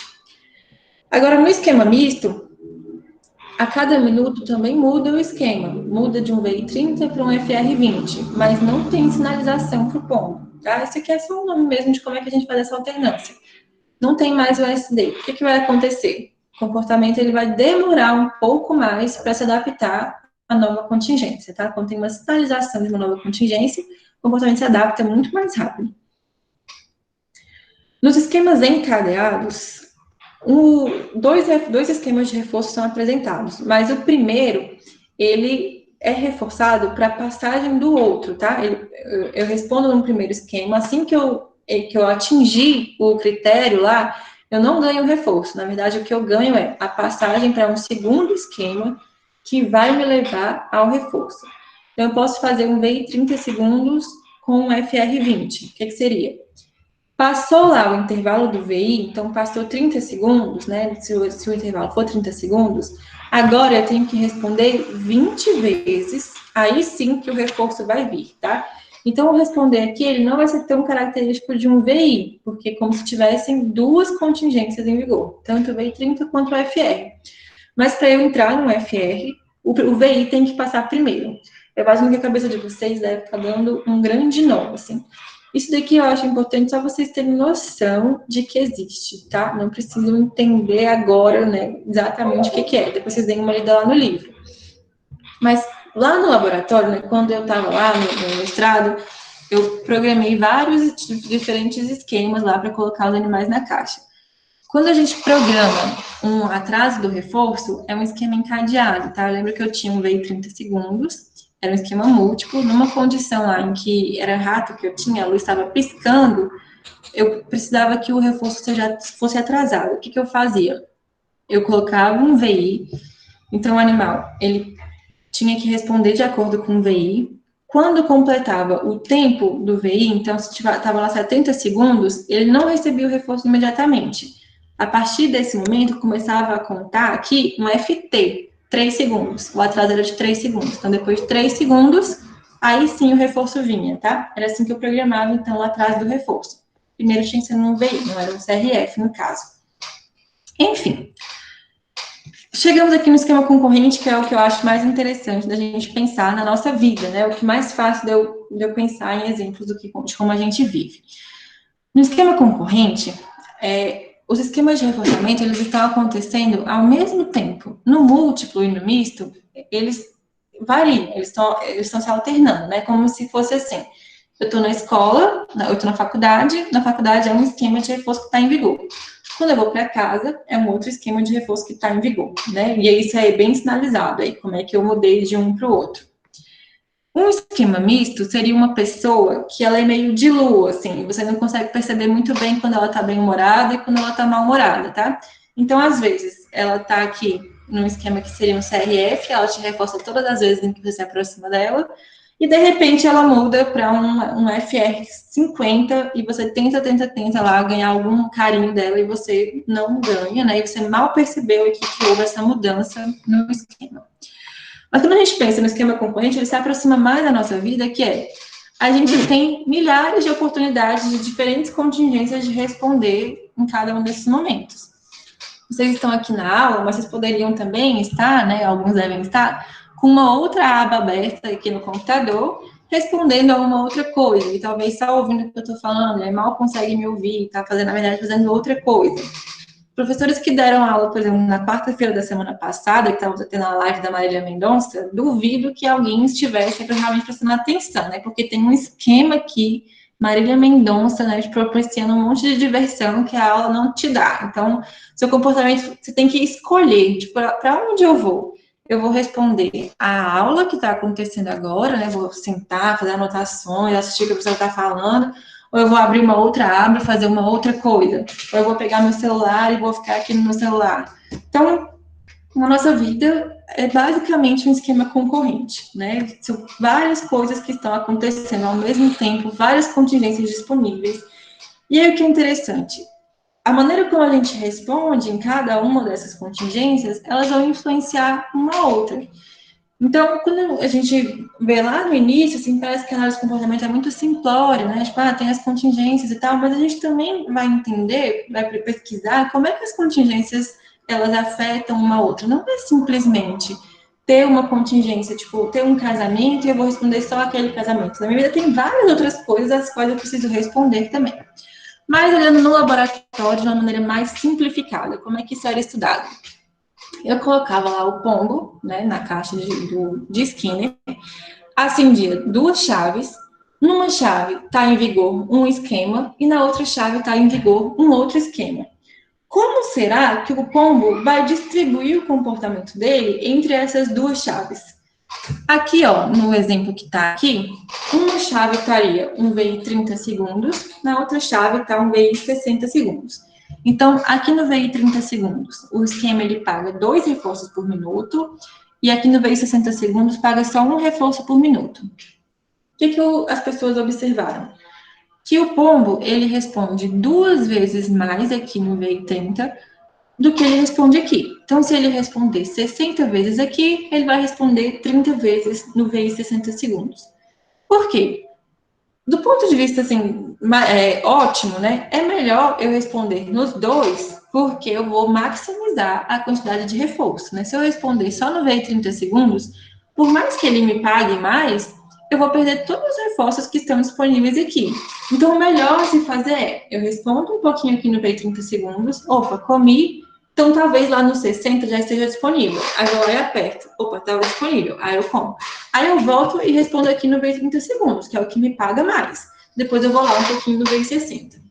Agora, no esquema misto, a cada minuto também muda o esquema. Muda de um VI30 para um FR20, mas não tem sinalização para o pombo, tá? Esse aqui é só o nome mesmo de como é que a gente faz essa alternância. Não tem mais o SD. O que vai acontecer? O comportamento ele vai demorar um pouco mais para se adaptar a nova contingência, tá? Quando tem uma sinalização de uma nova contingência, o comportamento se adapta muito mais rápido. Nos esquemas encadeados, dois esquemas de reforço são apresentados, mas o primeiro, ele é reforçado para a passagem do outro, tá? Eu respondo no primeiro esquema, assim que eu atingir o critério lá, eu não ganho reforço. Na verdade, o que eu ganho é a passagem para um segundo esquema, que vai me levar ao reforço. Então, eu posso fazer um VI 30 segundos com um FR20. O que seria? Passou lá o intervalo do VI, então passou 30 segundos, né? Se o intervalo for 30 segundos, agora eu tenho que responder 20 vezes, aí sim que o reforço vai vir, tá? Então, o responder aqui, ele não vai ser tão característico de um VI, porque é como se tivessem duas contingências em vigor, tanto o VI 30 quanto o FR. Mas para eu entrar no FR, o VI tem que passar primeiro. Eu imagino que a cabeça de vocês deve estar dando um grande nó, assim. Isso daqui eu acho importante só vocês terem noção de que existe, tá? Não precisam entender agora, né, exatamente o que que é. Depois vocês deem uma lida lá no livro. Mas lá no laboratório, né, quando eu estava lá no mestrado, eu programei vários diferentes esquemas lá para colocar os animais na caixa. Quando a gente programa um atraso do reforço, é um esquema encadeado, tá? Eu lembro que eu tinha um VI 30 segundos, era um esquema múltiplo, numa condição lá em que era rato que eu tinha, a luz estava piscando, eu precisava que o reforço fosse atrasado. O que eu fazia? Eu colocava um VI, então o animal, ele tinha que responder de acordo com o VI. Quando completava o tempo do VI, então se estava lá 70 segundos, ele não recebia o reforço imediatamente. A partir desse momento, começava a contar aqui um FT, 3 segundos. O atraso era de 3 segundos. Então, depois de 3 segundos, aí sim o reforço vinha, tá? Era assim que eu programava, então, o atraso do reforço. Primeiro tinha que ser no VI, não era um CRF, no caso. Enfim. Chegamos aqui no esquema concorrente, que é o que eu acho mais interessante da gente pensar na nossa vida, né? O que mais fácil de eu pensar em exemplos de como a gente vive. No esquema concorrente, os esquemas de reforçamento, eles estão acontecendo ao mesmo tempo. No múltiplo e no misto, eles variam, eles estão se alternando, né? Como se fosse assim. Eu estou na escola, eu estou na faculdade é um esquema de reforço que está em vigor. Quando eu vou para casa, é um outro esquema de reforço que está em vigor, né? E isso é bem sinalizado aí, como é que eu mudei de um para o outro. Um esquema misto seria uma pessoa que ela é meio de lua, assim, você não consegue perceber muito bem quando ela está bem-humorada e quando ela está mal-humorada, tá? Então, às vezes, ela está aqui num esquema que seria um CRF, ela te reforça todas as vezes em que você se aproxima dela, e de repente ela muda para um FR50 e você tenta lá ganhar algum carinho dela e você não ganha, né? E você mal percebeu aqui que houve essa mudança no esquema. Mas quando a gente pensa no esquema concorrente, ele se aproxima mais da nossa vida, que é a gente tem milhares de oportunidades de diferentes contingências de responder em cada um desses momentos. Vocês estão aqui na aula, mas vocês poderiam também estar, né? Alguns devem estar com uma outra aba aberta aqui no computador, respondendo a uma outra coisa, e talvez só ouvindo o que eu estou falando, né, mal consegue me ouvir, está fazendo, na verdade, fazendo outra coisa. Professores que deram aula, por exemplo, na quarta-feira da semana passada, que estava tendo a live da Marília Mendonça, duvido que alguém estivesse realmente prestando atenção, né, porque tem um esquema aqui, Marília Mendonça, né, te proporciona um monte de diversão que a aula não te dá. Então, seu comportamento, você tem que escolher, tipo, para onde eu vou? Eu vou responder a aula que está acontecendo agora, né? Vou sentar, fazer anotações, assistir o que a professora está falando, ou eu vou abrir uma outra aba e fazer uma outra coisa, ou eu vou pegar meu celular e vou ficar aqui no meu celular. Então, na nossa vida, é basicamente um esquema concorrente, né? São várias coisas que estão acontecendo ao mesmo tempo, várias contingências disponíveis. E aí o que é interessante? A maneira como a gente responde em cada uma dessas contingências, elas vão influenciar uma outra. Então, quando a gente vê lá no início, assim, parece que a análise de comportamento é muito simplória, né? Tipo, tem as contingências e tal, mas a gente também vai entender, vai pesquisar como é que as contingências, elas afetam uma outra. Não é simplesmente ter uma contingência, tipo, ter um casamento e eu vou responder só aquele casamento. Na minha vida tem várias outras coisas às quais eu preciso responder também. Mas olhando no laboratório de uma maneira mais simplificada, como é que isso era estudado? Eu colocava lá o pombo, né, na caixa de Skinner, acendia duas chaves, numa chave está em vigor um esquema e na outra chave está em vigor um outro esquema. Como será que o pombo vai distribuir o comportamento dele entre essas duas chaves? Aqui, ó, no exemplo que está aqui, uma chave estaria um VI 30 segundos, na outra chave está um VI 60 segundos. Então, aqui no VI 30 segundos, o esquema ele paga 2 reforços por minuto, e aqui no VI 60 segundos paga só um reforço por minuto. O que as pessoas observaram? Que o pombo, ele responde 2 vezes mais aqui no VI 30 do que ele responde aqui. Então, se ele responder 60 vezes aqui, ele vai responder 30 vezes no VI 60 segundos. Por quê? Do ponto de vista, assim, ótimo, né? É melhor eu responder nos dois, porque eu vou maximizar a quantidade de reforço, né? Se eu responder só no VI 30 segundos, por mais que ele me pague mais, eu vou perder todos os reforços que estão disponíveis aqui. Então, o melhor a se fazer é, eu respondo um pouquinho aqui no V30 segundos, opa, comi, então talvez lá no 60 já esteja disponível. Aí eu vou lá e aperto, opa, estava disponível, aí eu como. Aí eu volto e respondo aqui no V30 segundos, que é o que me paga mais. Depois eu vou lá um pouquinho no V60.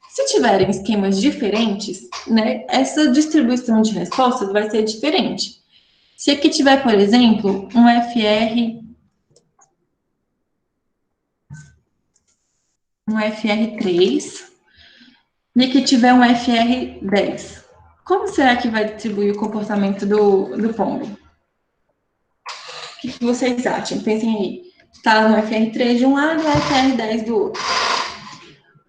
Se tiverem esquemas diferentes, né, essa distribuição de respostas vai ser diferente. Se aqui tiver, por exemplo, um FR3 e aqui tiver um FR10, como será que vai distribuir o comportamento do pombo? O que vocês acham? Pensem aí. Está no FR3 de um lado e o FR10 do outro.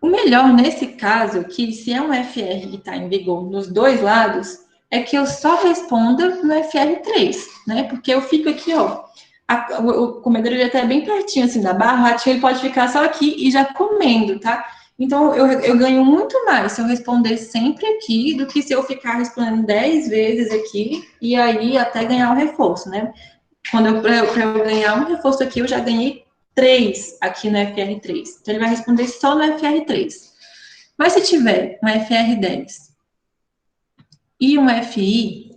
O melhor nesse caso, que se é um FR que está em vigor nos dois lados, é que eu só responda no FR3, né? Porque eu fico aqui, ó. O comedor ele até bem pertinho assim da barra, o ratinho ele pode ficar só aqui e já comendo, tá? Então eu ganho muito mais se eu responder sempre aqui do que se eu ficar respondendo 10 vezes aqui e aí até ganhar o reforço, né? Para eu ganhar um reforço aqui, eu já ganhei 3 aqui no FR3. Então, ele vai responder só no FR3. Mas se tiver um FR10 e um FI,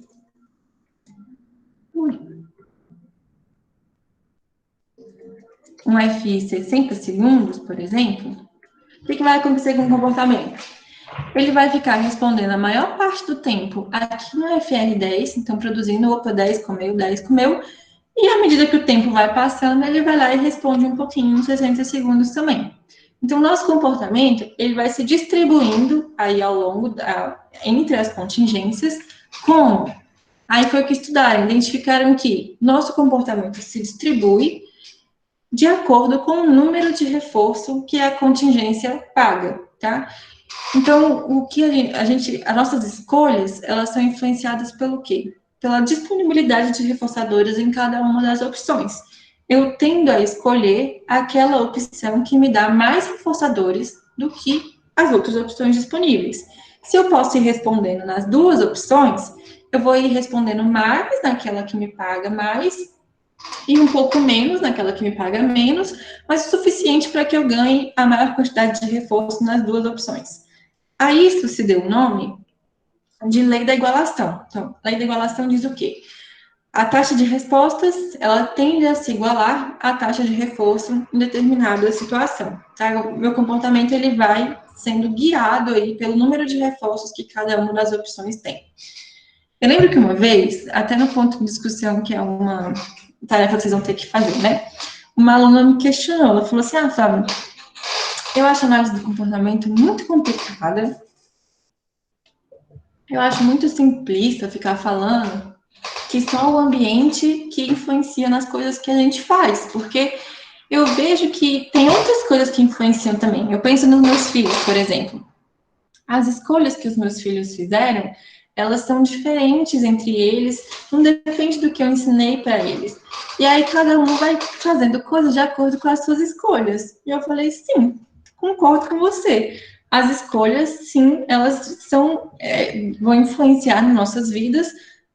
um FI 60 segundos, por exemplo, o que vai acontecer com o comportamento? Ele vai ficar respondendo a maior parte do tempo aqui no FR10, então produzindo, opa, 10 comeu, e à medida que o tempo vai passando, ele vai lá e responde um pouquinho nos 60 segundos também. Então, o nosso comportamento, ele vai se distribuindo aí ao longo, entre as contingências, como? Aí foi o que estudaram, identificaram que nosso comportamento se distribui de acordo com o número de reforço que a contingência paga, tá? Então, o que as nossas escolhas, elas são influenciadas pelo quê? Pela disponibilidade de reforçadores em cada uma das opções. Eu tendo a escolher aquela opção que me dá mais reforçadores do que as outras opções disponíveis. Se eu posso ir respondendo nas duas opções, eu vou ir respondendo mais naquela que me paga mais e um pouco menos naquela que me paga menos, mas o suficiente para que eu ganhe a maior quantidade de reforço nas duas opções. A isso se deu o nome de lei da igualação. Então, a lei da igualação diz o quê? A taxa de respostas, ela tende a se igualar à taxa de reforço em determinada situação. Tá? O meu comportamento, ele vai sendo guiado aí pelo número de reforços que cada uma das opções tem. Eu lembro que uma vez, até no ponto de discussão, que é uma tarefa que vocês vão ter que fazer, né? Uma aluna me questionou, ela falou assim, Fábio, eu acho a análise do comportamento muito complicada, eu acho muito simplista ficar falando que só o ambiente que influencia nas coisas que a gente faz, porque eu vejo que tem outras coisas que influenciam também. Eu penso nos meus filhos, por exemplo. As escolhas que os meus filhos fizeram, elas são diferentes entre eles, não depende do que eu ensinei para eles. E aí cada um vai fazendo coisas de acordo com as suas escolhas. E eu falei, sim, concordo com você. As escolhas, sim, elas vão influenciar nas nossas vidas.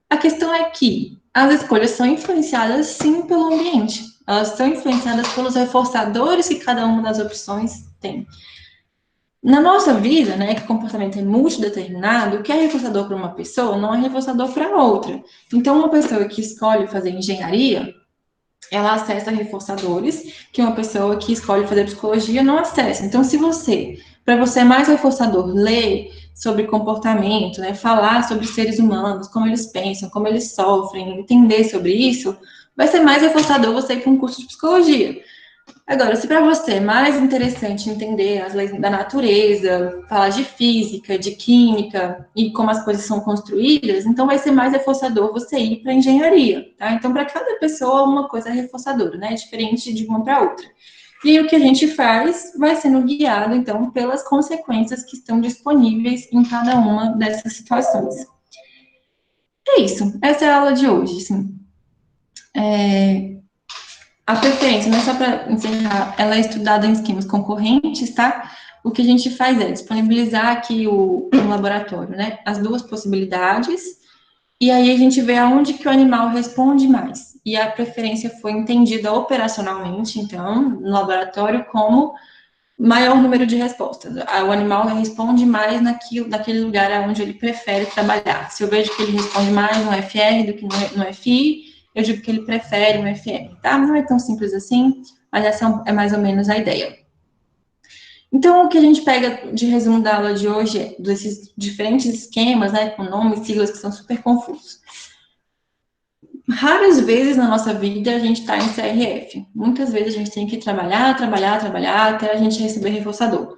A questão é que as escolhas são influenciadas, sim, pelo ambiente. Elas são influenciadas pelos reforçadores que cada uma das opções tem. Na nossa vida, né, que o comportamento é multideterminado, o que é reforçador para uma pessoa não é reforçador para outra. Então, uma pessoa que escolhe fazer engenharia, ela acessa reforçadores que uma pessoa que escolhe fazer psicologia não acessa. Então, para você é mais reforçador ler sobre comportamento, né, falar sobre seres humanos, como eles pensam, como eles sofrem, entender sobre isso, vai ser mais reforçador você ir para um curso de psicologia. Agora, se para você é mais interessante entender as leis da natureza, falar de física, de química e como as coisas são construídas, então vai ser mais reforçador você ir para engenharia, tá? Então, para cada pessoa, uma coisa é reforçadora, né? Diferente de uma para outra. E o que a gente faz vai sendo guiado, então, pelas consequências que estão disponíveis em cada uma dessas situações. É isso. Essa é a aula de hoje, assim. A preferência, não é só para encerrar, ela é estudada em esquemas concorrentes, tá? O que a gente faz é disponibilizar aqui no laboratório, né? As duas possibilidades, e aí a gente vê aonde que o animal responde mais. e a preferência foi entendida operacionalmente, então, no laboratório, como maior número de respostas. O animal responde mais naquele lugar onde ele prefere trabalhar. Se eu vejo que ele responde mais no FR do que no FI, eu digo que ele prefere no FR, tá? Não é tão simples assim, mas essa é mais ou menos a ideia. Então, o que a gente pega de resumo da aula de hoje é desses diferentes esquemas, né, com nomes, siglas que são super confusos. Raras vezes na nossa vida a gente está em CRF. Muitas vezes a gente tem que trabalhar até a gente receber reforçador.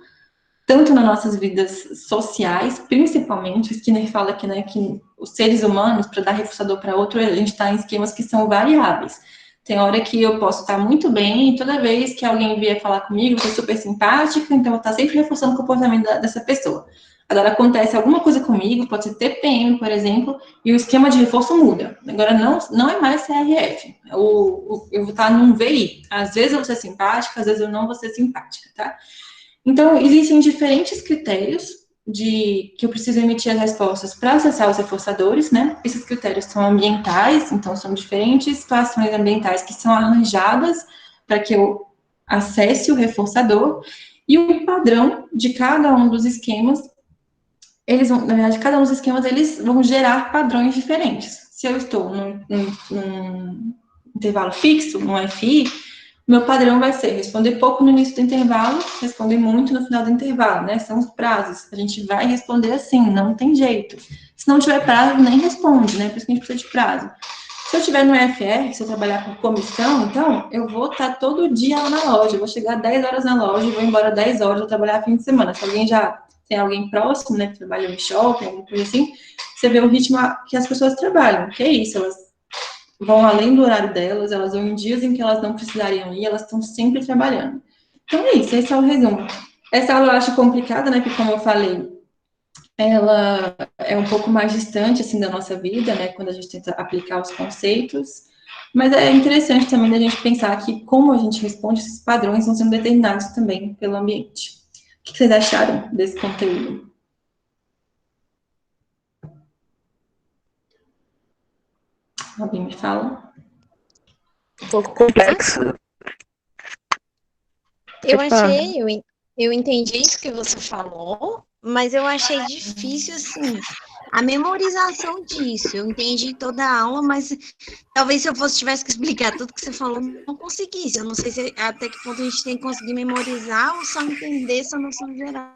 Tanto nas nossas vidas sociais, principalmente, o Skinner fala que, né, que os seres humanos, para dar reforçador para outro, a gente está em esquemas que são variáveis. Tem hora que eu posso estar muito bem, e toda vez que alguém vier falar comigo, eu sou super simpática, então eu vou estar sempre reforçando o comportamento dessa pessoa. Agora, acontece alguma coisa comigo, pode ser TPM, por exemplo, e o esquema de reforço muda. Agora, não é mais CRF. Eu vou estar num VI. Às vezes eu vou ser simpática, às vezes eu não vou ser simpática, tá? Então, existem diferentes critérios que eu preciso emitir as respostas para acessar os reforçadores, né? Esses critérios são ambientais, então são diferentes situações ambientais que são arranjadas para que eu acesse o reforçador, e o padrão de cada um dos esquemas, na verdade, cada um dos esquemas, eles vão gerar padrões diferentes. Se eu estou num intervalo fixo, num FI, meu padrão vai ser responder pouco no início do intervalo, responder muito no final do intervalo, né? São os prazos. A gente vai responder assim, não tem jeito. Se não tiver prazo, nem responde, né? Por isso que a gente precisa de prazo. Se eu estiver no FR, se eu trabalhar com comissão, então, eu vou estar todo dia lá na loja. Eu vou chegar 10 horas na loja e vou embora 10 horas, vou trabalhar fim de semana. Se alguém já tem alguém próximo, né, que trabalha em shopping, alguma coisa assim, você vê o ritmo que as pessoas trabalham. Que é isso, elas vão além do horário delas, elas vão em dias em que elas não precisariam ir, elas estão sempre trabalhando. Então é isso, esse é o resumo. Essa aula eu acho complicada, né, porque como eu falei, ela é um pouco mais distante, assim, da nossa vida, né, quando a gente tenta aplicar os conceitos, mas é interessante também a gente pensar que como a gente responde, esses padrões vão sendo determinados também pelo ambiente. O que vocês acharam desse conteúdo? Alguém me fala? Um pouco complexo. Eu entendi isso que você falou, mas eu achei difícil, assim, a memorização disso. Eu entendi toda a aula, mas talvez se eu tivesse que explicar tudo que você falou, não conseguisse. Eu não sei até que ponto a gente tem que conseguir memorizar ou só entender essa noção geral.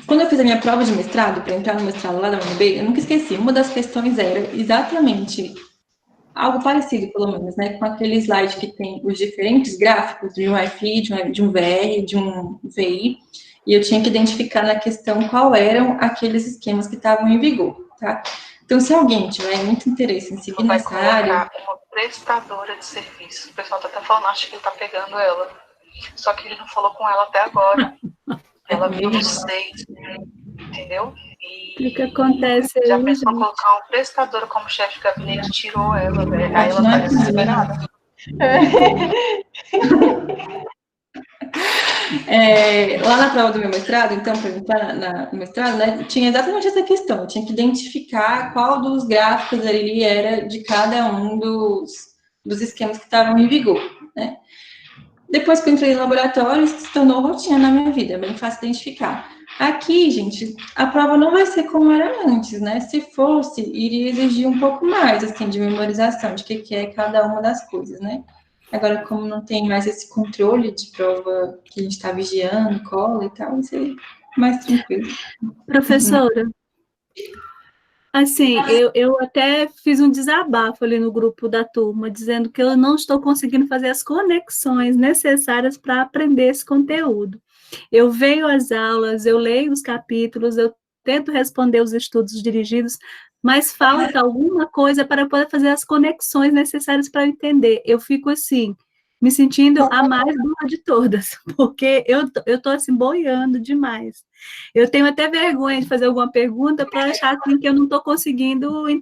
Quando eu fiz a minha prova de mestrado, para entrar no mestrado lá da UNB, eu nunca esqueci, uma das questões era exatamente algo parecido, pelo menos, né, com aquele slide que tem os diferentes gráficos de um FI, de um VR, de um VI, e eu tinha que identificar na questão qual eram aqueles esquemas que estavam em vigor, tá? Então, se alguém tiver muito interesse em seguir nessa área... uma prestadora de serviço. O pessoal tá até falando, acho que ele tá pegando ela. Só que ele não falou com ela até agora. Ela viu vocês, entendeu? E o que acontece já aí, pensou em gente? colocar uma prestadora como chefe de gabinete, tirou ela, velho. Aí ela tá desesperada. Lá na prova do meu mestrado, então, para entrar no mestrado, né, tinha exatamente essa questão. Eu tinha que identificar qual dos gráficos ali era de cada um dos esquemas que estavam em vigor, né? Depois que eu entrei no laboratório, isso se tornou rotina na minha vida, é bem fácil identificar. Aqui, gente, a prova não vai ser como era antes, né? Se fosse, iria exigir um pouco mais, assim, de memorização, de que é cada uma das coisas, né? Agora, como não tem mais esse controle de prova que a gente está vigiando, cola e tal, vai ser mais tranquilo. Professora, assim, eu até fiz um desabafo ali no grupo da turma, dizendo que eu não estou conseguindo fazer as conexões necessárias para aprender esse conteúdo. Eu vejo as aulas, eu leio os capítulos, eu tento responder os estudos dirigidos, mas falta alguma coisa para poder fazer as conexões necessárias para entender. Eu fico assim, me sentindo a mais burra de todas, porque eu tô assim, boiando demais. Eu tenho até vergonha de fazer alguma pergunta para achar assim, que eu não estou conseguindo entender.